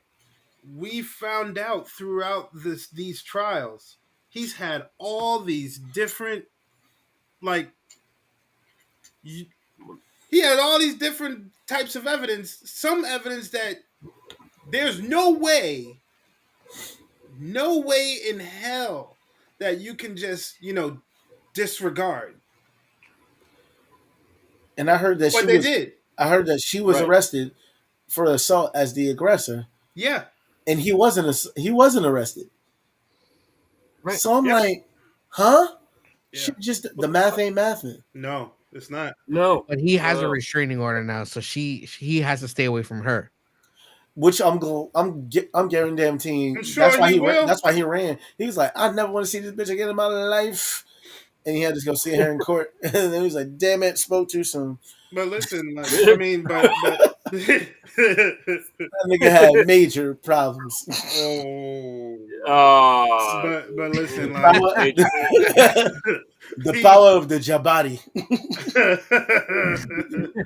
we found out throughout these trials, he's had all these different, he had all these different types of evidence. Some evidence that there's no way in hell that you can just, disregard. And I heard that did. I heard that she was arrested for assault as the aggressor. Yeah. And he wasn't arrested. Right. So I'm like, huh? Yeah. She just the math ain't mathing. No, it's not. No. But he has a restraining order now, so he has to stay away from her. Which I'm guaranteeing. I'm sure That's why he he will. That's why he ran. He was like, I never want to see this bitch again in my life. And he had to go see her in court. And then he was like, damn it, spoke too soon. But listen, but that nigga had major problems. But listen, the power of the Jabari.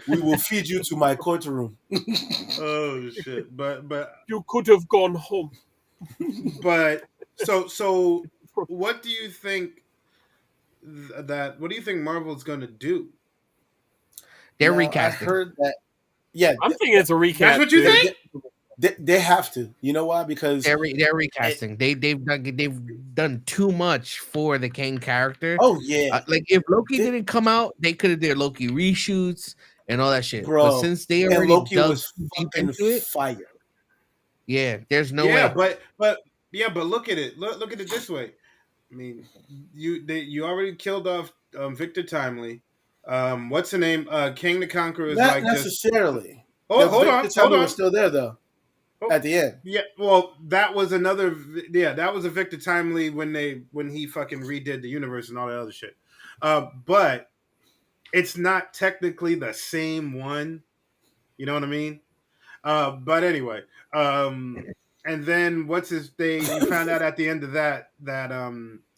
We will feed you to my courtroom. Oh shit! But you could have gone home. But so what do you think what do you think Marvel's gonna do? They're recasting. I heard that. Yeah, I'm thinking it's a recast. That's what you think? They have to. You know why? Because they're recasting. They've done too much for the Kang character. Oh yeah, like if Loki didn't come out, they could have did Loki reshoots and all that shit. bro. But since they and already Loki dug was deep fucking into it, fire. yeah, there's no yeah, way. but look at it. Look at it this way. I mean, you already killed off Victor Timely. What's the name? King the Conqueror is Not like just. necessarily. Oh, Hold on. Was still there though. Oh, at the end. Yeah, well, that was another. Yeah, that was a Victor Timely when he fucking redid the universe and all that other shit. But it's not technically the same one. You know what I mean? But anyway, and then what's his thing? You found out at the end of that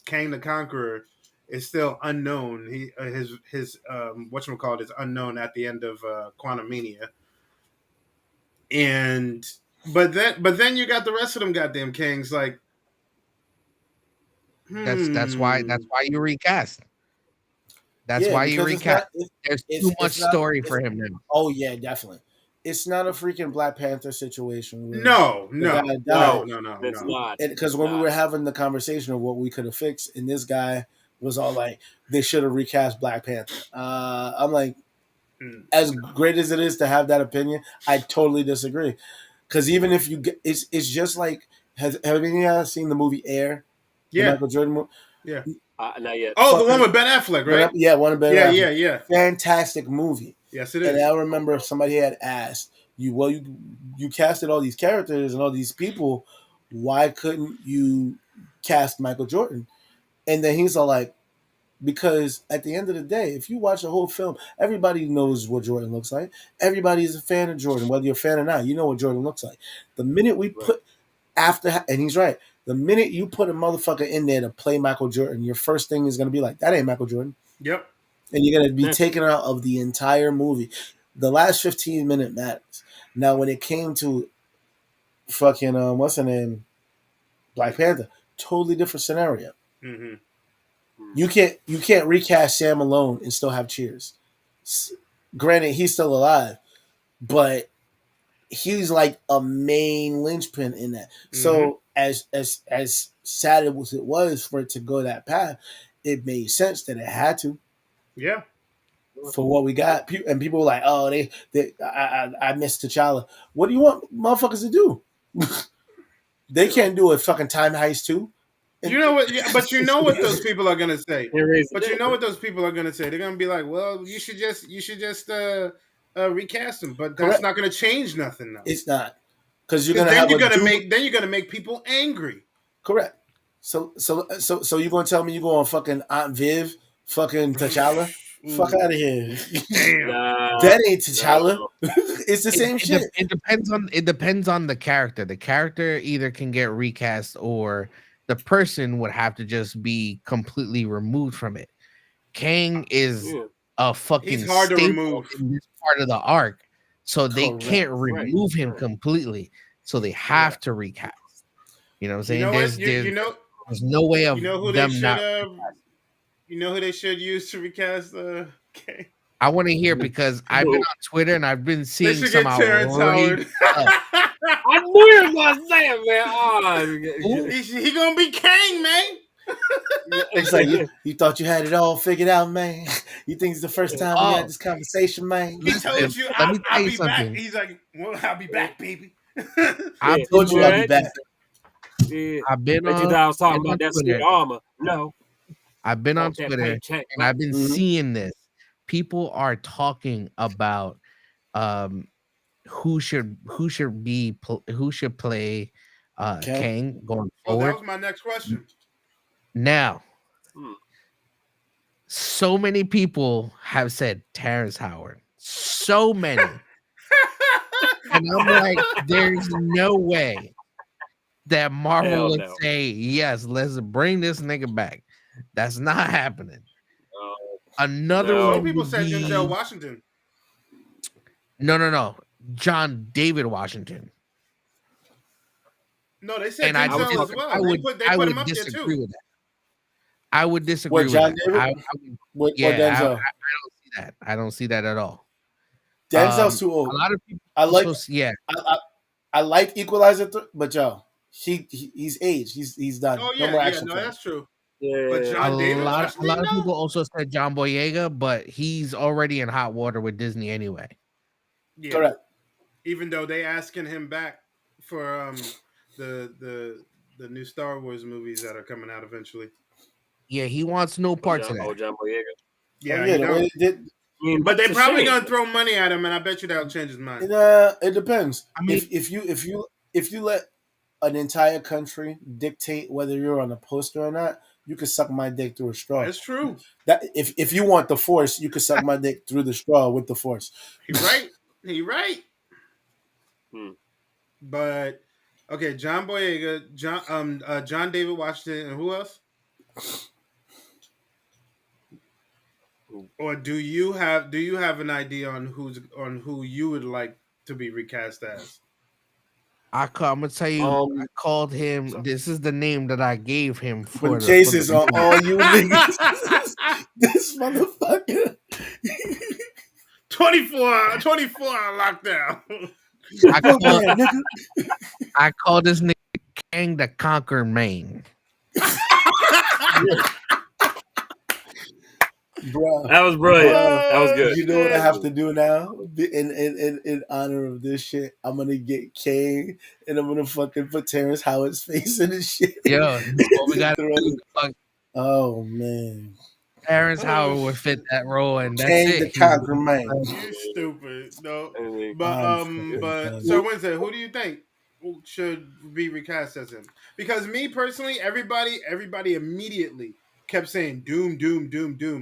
Kang the Conqueror is still unknown. He his whatchamacallit is unknown at the end of Quantumania. And but then you got the rest of them goddamn Kangs like That's why you recast. That's why you recast. There's too much story for him now. Oh yeah, definitely. It's not a freaking Black Panther situation. No. It's not. Because when we were having the conversation of what we could have fixed, and this guy was all like, "They should have recast Black Panther." I'm like, as great as it is to have that opinion, I totally disagree. Because even if you get, it's just like, have any of you seen the movie Air? Yeah, the Michael Jordan movie? Yeah. Not yet. Oh, the one with Ben Affleck, right? Yeah, one of Ben Affleck. Yeah. Fantastic movie. Yes, it is. And I remember somebody had asked you casted all these characters and all these people. Why couldn't you cast Michael Jordan? And then he's all like, because at the end of the day, if you watch the whole film, everybody knows what Jordan looks like. Everybody is a fan of Jordan, whether you're a fan or not. You know what Jordan looks like. The minute we put and he's right. The minute you put a motherfucker in there to play Michael Jordan, your first thing is going to be like, that ain't Michael Jordan. Yep. And you're going to be taken out of the entire movie. The last 15 minutes matters. Now, when it came to fucking, what's her name? Black Panther, totally different scenario. Mm-hmm. You can't recast Sam Malone and still have cheers. Granted, he's still alive, but he's like a main linchpin in that. Mm-hmm. So as sad as it was for it to go that path, it made sense that it had to. Yeah. For what we got, and people were like, "Oh, I missed T'Challa." What do you want motherfuckers to do? They can't do a fucking time heist too. You know what? But you know what those people are gonna say. But you know what those people are gonna say. They're gonna be like, "Well, you should just recast him." But that's not gonna change nothing, though. It's not, because you're gonna make people angry. Correct. So you're gonna tell me you go on fucking Aunt Viv, fucking T'Challa? Fuck out of here. Damn. That ain't T'Challa. No. It's the same shit. It depends on the character. The character either can get recast or the person would have to just be completely removed from it. Kang is a fucking hard to remove in this part of the arc, so they can't remove him completely. So they have to recast. You know what I'm saying? There's no way of them not. You know who they should use to recast Kang? I want to hear, because I've been on Twitter and I've been seeing some Terrence Howard. I knew you were gonna say it, man. Oh, he gonna be Kang, man. It's like you thought you had it all figured out, man. You think it's the first time we had this conversation, man? He told you, I'll be back. He's like, well, I'll be back, baby. I told you I'll be back. Yeah. I've been on. I was talking about that suit armor. No. I've been on Twitter and I've been seeing this. People are talking about who should play Kang going forward. That was my next question. Now, so many people have said Terrence Howard. So many. And I'm like, there's no way that Marvel would say, yes, let's bring this nigga back. That's not happening. Another one. Some people said Denzel Washington. No. John David Washington. No, they said Denzel as well. They put him up there too. With that. I would disagree with that. I don't see that. I don't see that at all. Denzel's too old. A lot of people. I I like Equalizer, but he's aged. He's done. Oh No yeah, more yeah, action no, film. that's true. Yeah. But A John David lot Washington, of people though? also said John Boyega, but he's already in hot water with Disney anyway. Yeah. Correct. Even though they asking him back for the new Star Wars movies that are coming out eventually. Yeah, he wants no parts of that. John Boyega. Yeah, the way they did. I mean, but they that's a probably shame. gonna throw money at him, and I bet you that'll change his mind. It depends. I mean- if you let an entire country dictate whether you're on a poster or not, you can suck my dick through a straw. That's true. That if you want the Force, you can suck my dick through the straw with the Force. He right. He right. Hmm. But okay, John Boyega, John David Washington, and who else? Or do you have an idea on who you would like to be recast as? I'm gonna tell you, I called him. This is the name that I gave him for When the cases for on all you niggas. This motherfucker. 24 on lockdown. I called this nigga Kang the Conquer Maine. Bro, that was brilliant. That was good. You know what I have to do now? In honor of this shit, I'm gonna get Kang and I'm gonna fucking put Terrence Howard's face in this shit. Yo, what we got? Oh man, Terrence Howard would fit that role, and that's Kang it. the Conquer Man. You stupid. No, I'm but so Wednesday, who do you think should be recast as him? Because me personally, everybody immediately kept saying Doom.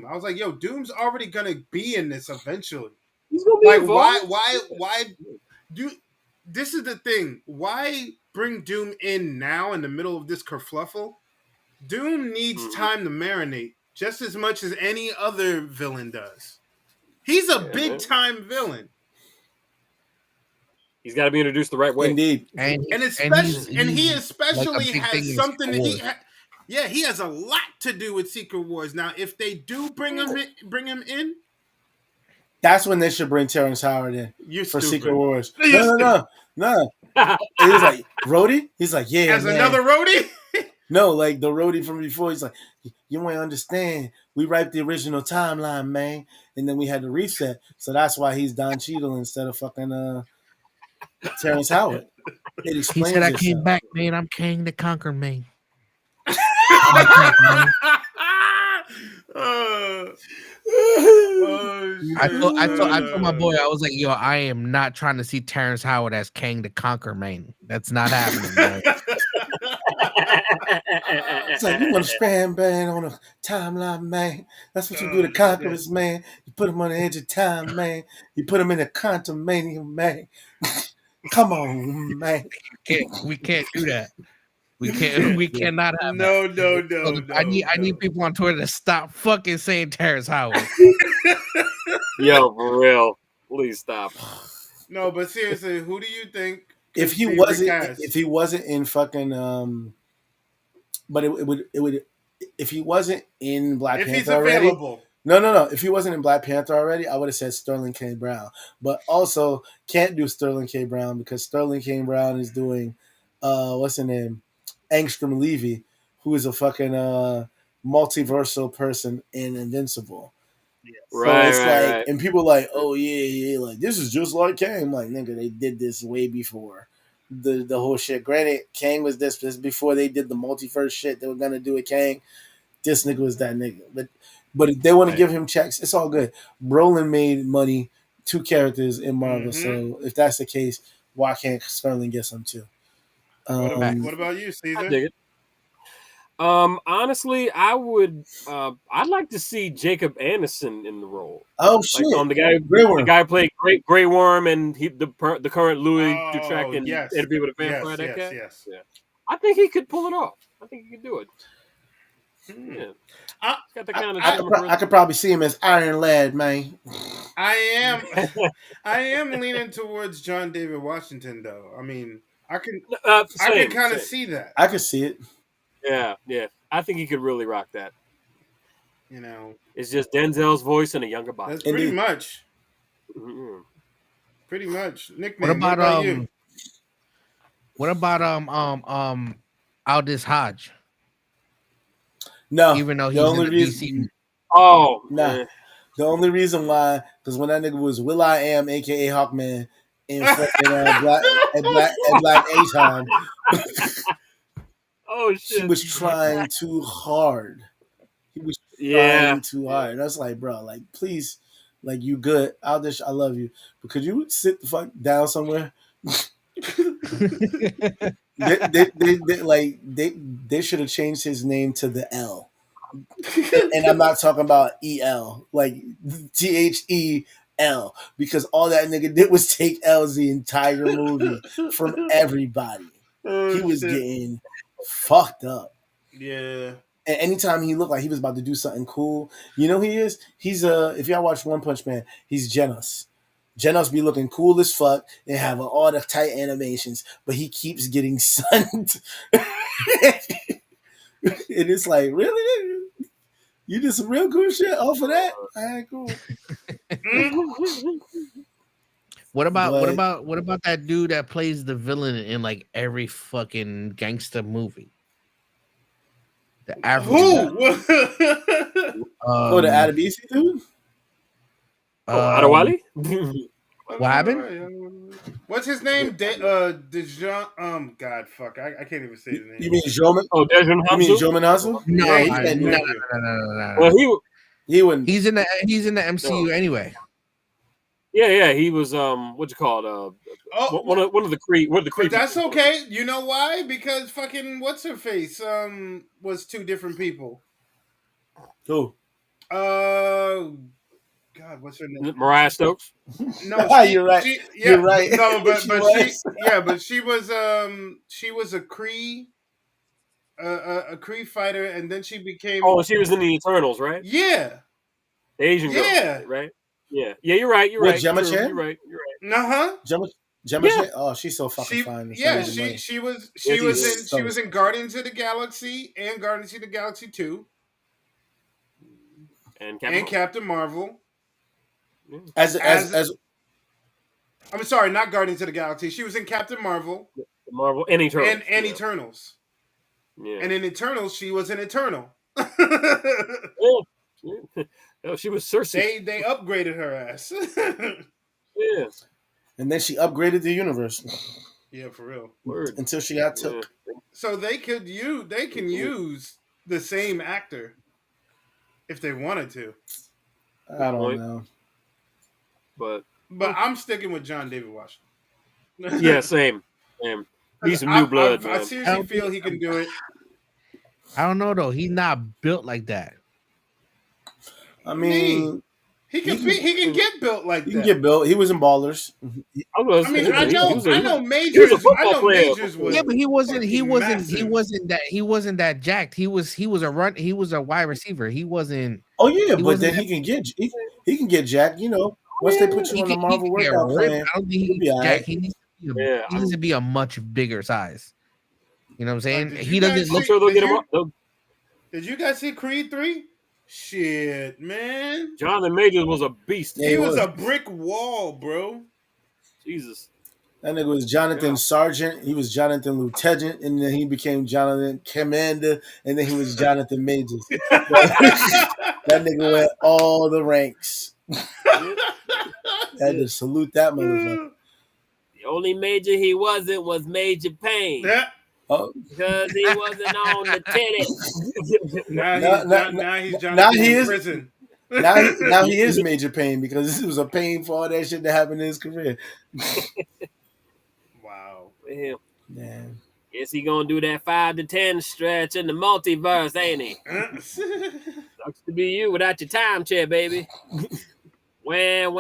I was like, yo, Doom's already gonna be in this eventually. He's gonna be like, involved. why do? This is the thing. Why bring Doom in now in the middle of this kerfluffle? Doom needs time to marinate just as much as any other villain does. He's a big time villain. He's got to be introduced the right way. Indeed, and he especially like has something. He has a lot to do with Secret Wars. Now, if they do bring him in, that's when they should bring Terrence Howard in for stupid. Secret Wars. No. He's like Rhodey. He's like, yeah, as man. Another Rhodey. No, like the Rhodey from before. He's like, you might understand. We write the original timeline, man, and then we had to reset. So that's why he's Don Cheadle instead of fucking Terrence Howard. It explains he said, "I itself. came back, man. I'm Kang the Conquer Man." I told my boy, I was like, yo, I am not trying to see Terrence Howard as Kang the Conquer Man. That's not happening, bro. It's like, you want to stand, man, on a timeline, man. That's what you do to conquerors, man. You put them on the edge of time, man. You put them in a contamanium, man. Come on, man. We can't do that. We cannot have no. I need people on Twitter to stop fucking saying Terrence Howard. Yo, for real. Please stop. No, but seriously, who do you think if he wasn't in fucking but it would if he wasn't in Black Panther he's available. Already, no. If he wasn't in Black Panther already, I would have said Sterling K. Brown. But also can't do Sterling K. Brown because Sterling K. Brown is doing what's her name? Angstrom Levy, who is a fucking multiversal person in Invincible. Yes. So it's like, and people are like, oh yeah, like this is just like Kang. I'm like, nigga, they did this way before the whole shit. Granted, Kang was this before they did the multiverse shit they were gonna do with Kang. This nigga was that nigga. But if they want to give him checks, it's all good. Brolin made money, 2 characters in Marvel, so if that's the case, why can't Sterling get some too? What about you, Caesar? I dig it. Honestly, I'd like to see Jacob Anderson in the role. Oh shit! Like, the guy played Grey Worm, and the current Louis Dutrac and Interview with a Vampire. Yes. Yeah. I think he could pull it off. I think he could do it. Yeah. I could probably see him as Iron Lad, man. I am leaning towards John David Washington, though. I mean, I can kind of see that. I could see it. Yeah. I think he could really rock that. You know, it's just Denzel's voice and a younger body. That's pretty much. Mm-hmm. Pretty much. Nickname. What about you? What about Aldous Hodge? No, Even though the he's in only the DC. reason, Oh, nah, the only reason why, because when that nigga was Will I Am, aka Hawkman, in fucking Black A Time, oh he shit. was trying too hard. He was Yeah. trying too hard. And I was like, bro, like, please, like, you good. I love you. But could you sit the fuck down somewhere? They should have changed his name to the L. And I'm not talking about EL, like THEL, because all that nigga did was take L's the entire movie from everybody. He was getting fucked up. Yeah. And anytime he looked like he was about to do something cool, you know he is. He's if y'all watch One Punch Man, he's Genos. Genos be looking cool as fuck and have all the tight animations, but he keeps getting sunned. And it's like, really? You did some real cool shit off of that? All right, cool. What about that dude that plays the villain in like every fucking gangster movie? The African. Who? The Adabisi dude? Adewale? What happened? What's his name? Dejan. God, fuck. I can't even say his name. You mean Joman? Oh, Desmond You mean Hapsu? Joman Hasu? No, Yeah, no. Well, he wouldn't. He's in the MCU anyway. Yeah. He was what you call one of the Kree. One of the Kree. But that's okay. You know why? Because fucking what's her face was two different people. Who? God, what's her name? Mariah Stokes. No, You're right. You're right. No, but She she was a Kree, a Kree fighter, and then she became. Oh, she was in the Eternals, right? Yeah. The Asian girl, right? Yeah. You're right. You're right. Gemma True. Chan? You're right. Gemma Chan? Oh, she's so fucking fine. She was in Guardians of the Galaxy and Guardians of the Galaxy 2 and Captain Marvel. As I'm sorry, not Guardians of the Galaxy. She was in Captain Marvel. Marvel and Eternals. And Eternals. Yeah. And in Eternals, she was an Eternal. No, she was Cersei. They upgraded her ass. Yeah. And then she upgraded the universe. Yeah, for real. Word. Until she got took. So they can use the same actor if they wanted to. I don't know. But I'm sticking with John David Washington. Yeah, same. He's some new blood, man. I seriously feel he can do it. I don't know though. He's not built like that. I mean, he can get built like that. He can get built. He was in Ballers. I know Majors. Yeah, but he wasn't that jacked. He was a wide receiver. He wasn't. Oh yeah, but then he can get jacked. You know, once they put you on the Marvel workout plan, I don't think he can jack. He needs to be a much bigger size. You know what I'm saying? He doesn't look. Sure they'll get him up. Did you guys see Creed 3? Shit, man. Jonathan Majors was a beast. He was a brick wall, bro. Jesus. That nigga was Jonathan Sergeant. He was Jonathan Lieutenant, and then he became Jonathan Commander, and then he was Jonathan Majors. That nigga went all the ranks. Had to salute that motherfucker. The only major he wasn't was Major Payne. Yeah. Oh. Because he wasn't on the tennis. Now he's Jonathan in prison. Now he is Major Payne because it was a pain for all that shit that happened in his career. Wow. Man. Guess he gonna do that 5 to 10 stretch in the multiverse, ain't he? Sucks to be you without your time chair, baby. Wham.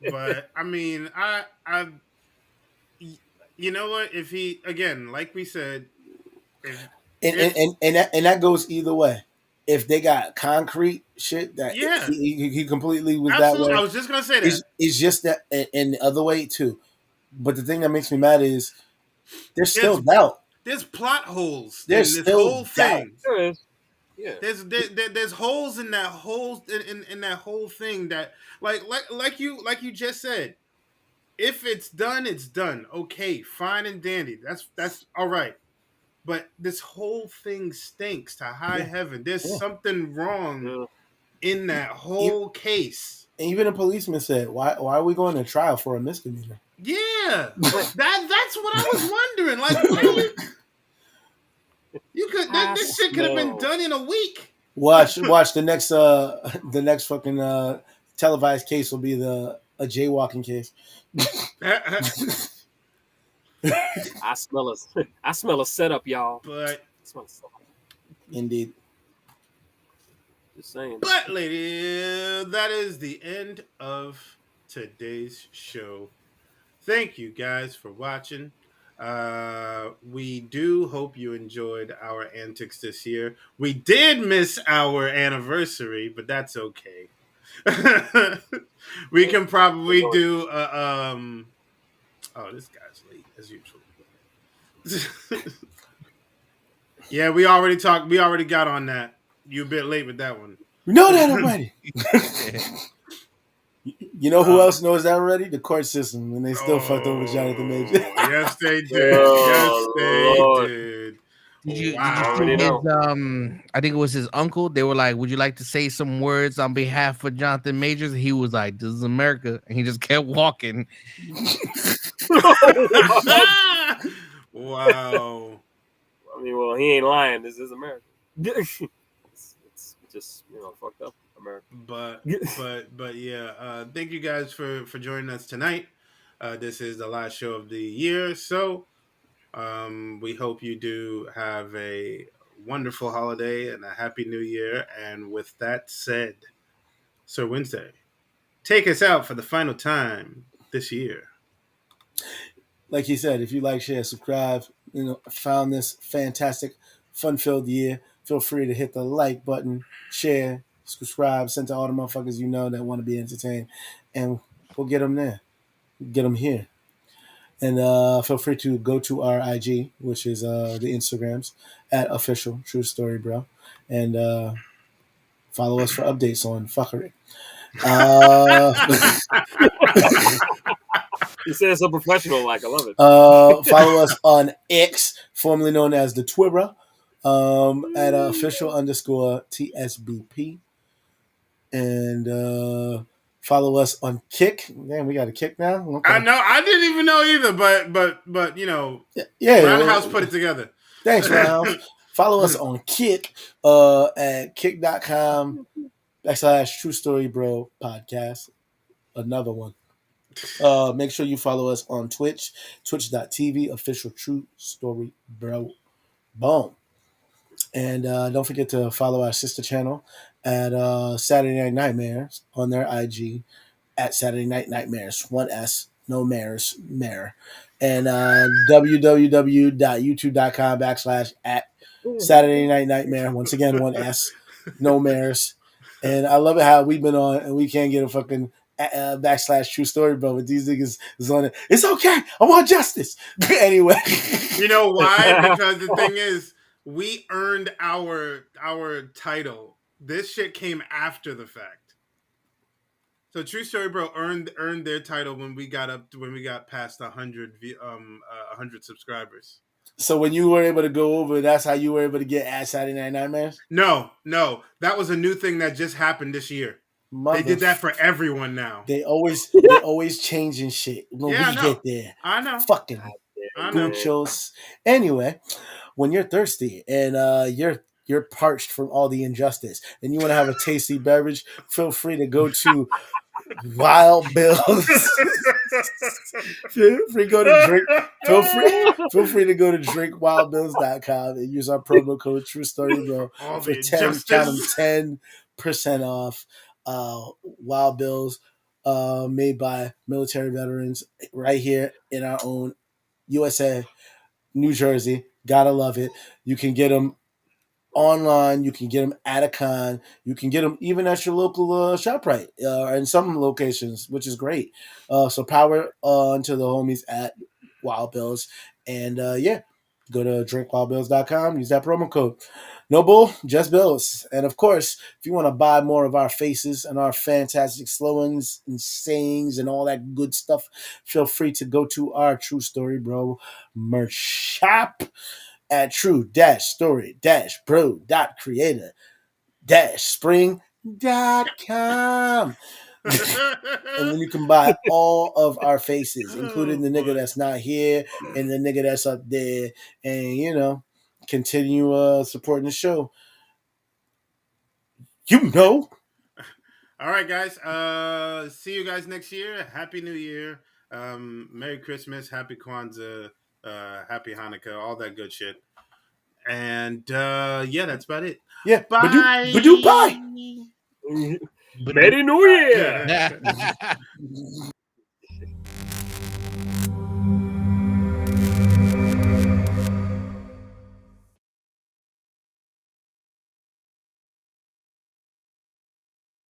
But I mean, I you know what? If he, again, like we said, and that goes either way. If they got concrete shit that he completely was absolutely. that way. I was just gonna say that. It's just that, and the other way too. But the thing that makes me mad is there's still doubt. There's plot holes. There's in this still whole doubt. thing. There is. Yeah. There's holes in that whole in that whole thing that like you just said. if it's done, it's done. Okay, fine and dandy. That's all right. But this whole thing stinks to high heaven. There's something wrong in that whole case. And even a policeman said, "Why are we going to trial for a misdemeanor?" Yeah, that's what I was wondering. Like, why you could this shit could have been done in a week. Watch the next fucking televised case will be a jaywalking case. I smell a setup, y'all. But indeed. Just saying. But lady, that is the end of today's show. Thank you guys for watching. We do hope you enjoyed our antics this year. We did miss our anniversary, but that's okay. We can probably do oh, this guy's late as usual. Yeah, we already got on that. You're a bit late with that one. We know that already. You know who else knows that already? The court system, and they still fucked over Jonathan Major. Yes, they did. Yes, they did. Did you see his, I think it was his uncle. They were like, "Would you like to say some words on behalf of Jonathan Majors?" He was like, "This is America," and he just kept walking. Wow. I mean, well, he ain't lying. This is America. It's just fucked up America. But yeah. Thank you guys for joining us tonight. This is the last show of the year, so we hope you do have a wonderful holiday and a happy new year. And with that said, Sir Wednesday, take us out for the final time this year. Like he said, if you like, share, subscribe, found this fantastic, fun-filled year, feel free to hit the like button, share, subscribe, send to all the motherfuckers you know that want to be entertained, and we'll get them there. Get them here. And feel free to go to our IG, which is the Instagrams, at official True Story Bro, and follow us for updates on fuckery. You said it so professional, like I love it. Follow us on X, formerly known as the Twitter, at official_TSBP, and follow us on Kick. Man, we got a Kick now. Okay. I know. I didn't even know either, but Roundhouse put it together. Thanks, Roundhouse. Follow us on Kick at kick.com/True Story Bro podcast. Another one. Make sure you follow us on Twitch, twitch.tv, official True Story Bro. Boom. And don't forget to follow our sister channel at Saturday Night Nightmares on their IG at Saturday Night Nightmares. 1S, no mares, mare. And www.youtube.com/at Saturday Night Nightmare. Once again, 1S, no mares. And I love it how we've been on and we can't get a fucking /True Story Bro, but these niggas is on it. It's okay. I want justice. Anyway. You know why? Because the thing is, we earned our title. This shit came after the fact. So True Story Bro earned their title when we got past 100 subscribers. So when you were able to go over, that's how you were able to get at Saturday Night Nightmares? No, that was a new thing that just happened this year. They did that for everyone now. They always changing shit when we get there. I know. Fucking Guchos. Anyway, when you're thirsty and you're parched from all the injustice and you want to have a tasty beverage, feel free to go to Wild Bill's. Feel free to go to drinkwildbills.com and use our promo code True Story Bro for 10% off. Wild Bills, made by military veterans right here in our own USA, New Jersey. Gotta love it. You can get them online. You can get them at a con. You can get them even at your local ShopRite in some locations, which is great. So power to the homies at Wild Bills. And Go to drinkwildbills.com. Use that promo code. No bull, just bills. And of course, if you want to buy more of our faces and our fantastic slogans and sayings and all that good stuff, feel free to go to our True Story Bro merch shop at true-story-bro.creator-spring.com. And then you can buy all of our faces, including the nigga that's not here and the nigga that's up there, and continue supporting the show. All right, guys. See you guys next year. Happy New Year. Merry Christmas. Happy Kwanzaa. Happy Hanukkah. All that good shit. And yeah, that's about it. Yeah. Bye. Badoo, bye. Merry New Year. Yeah.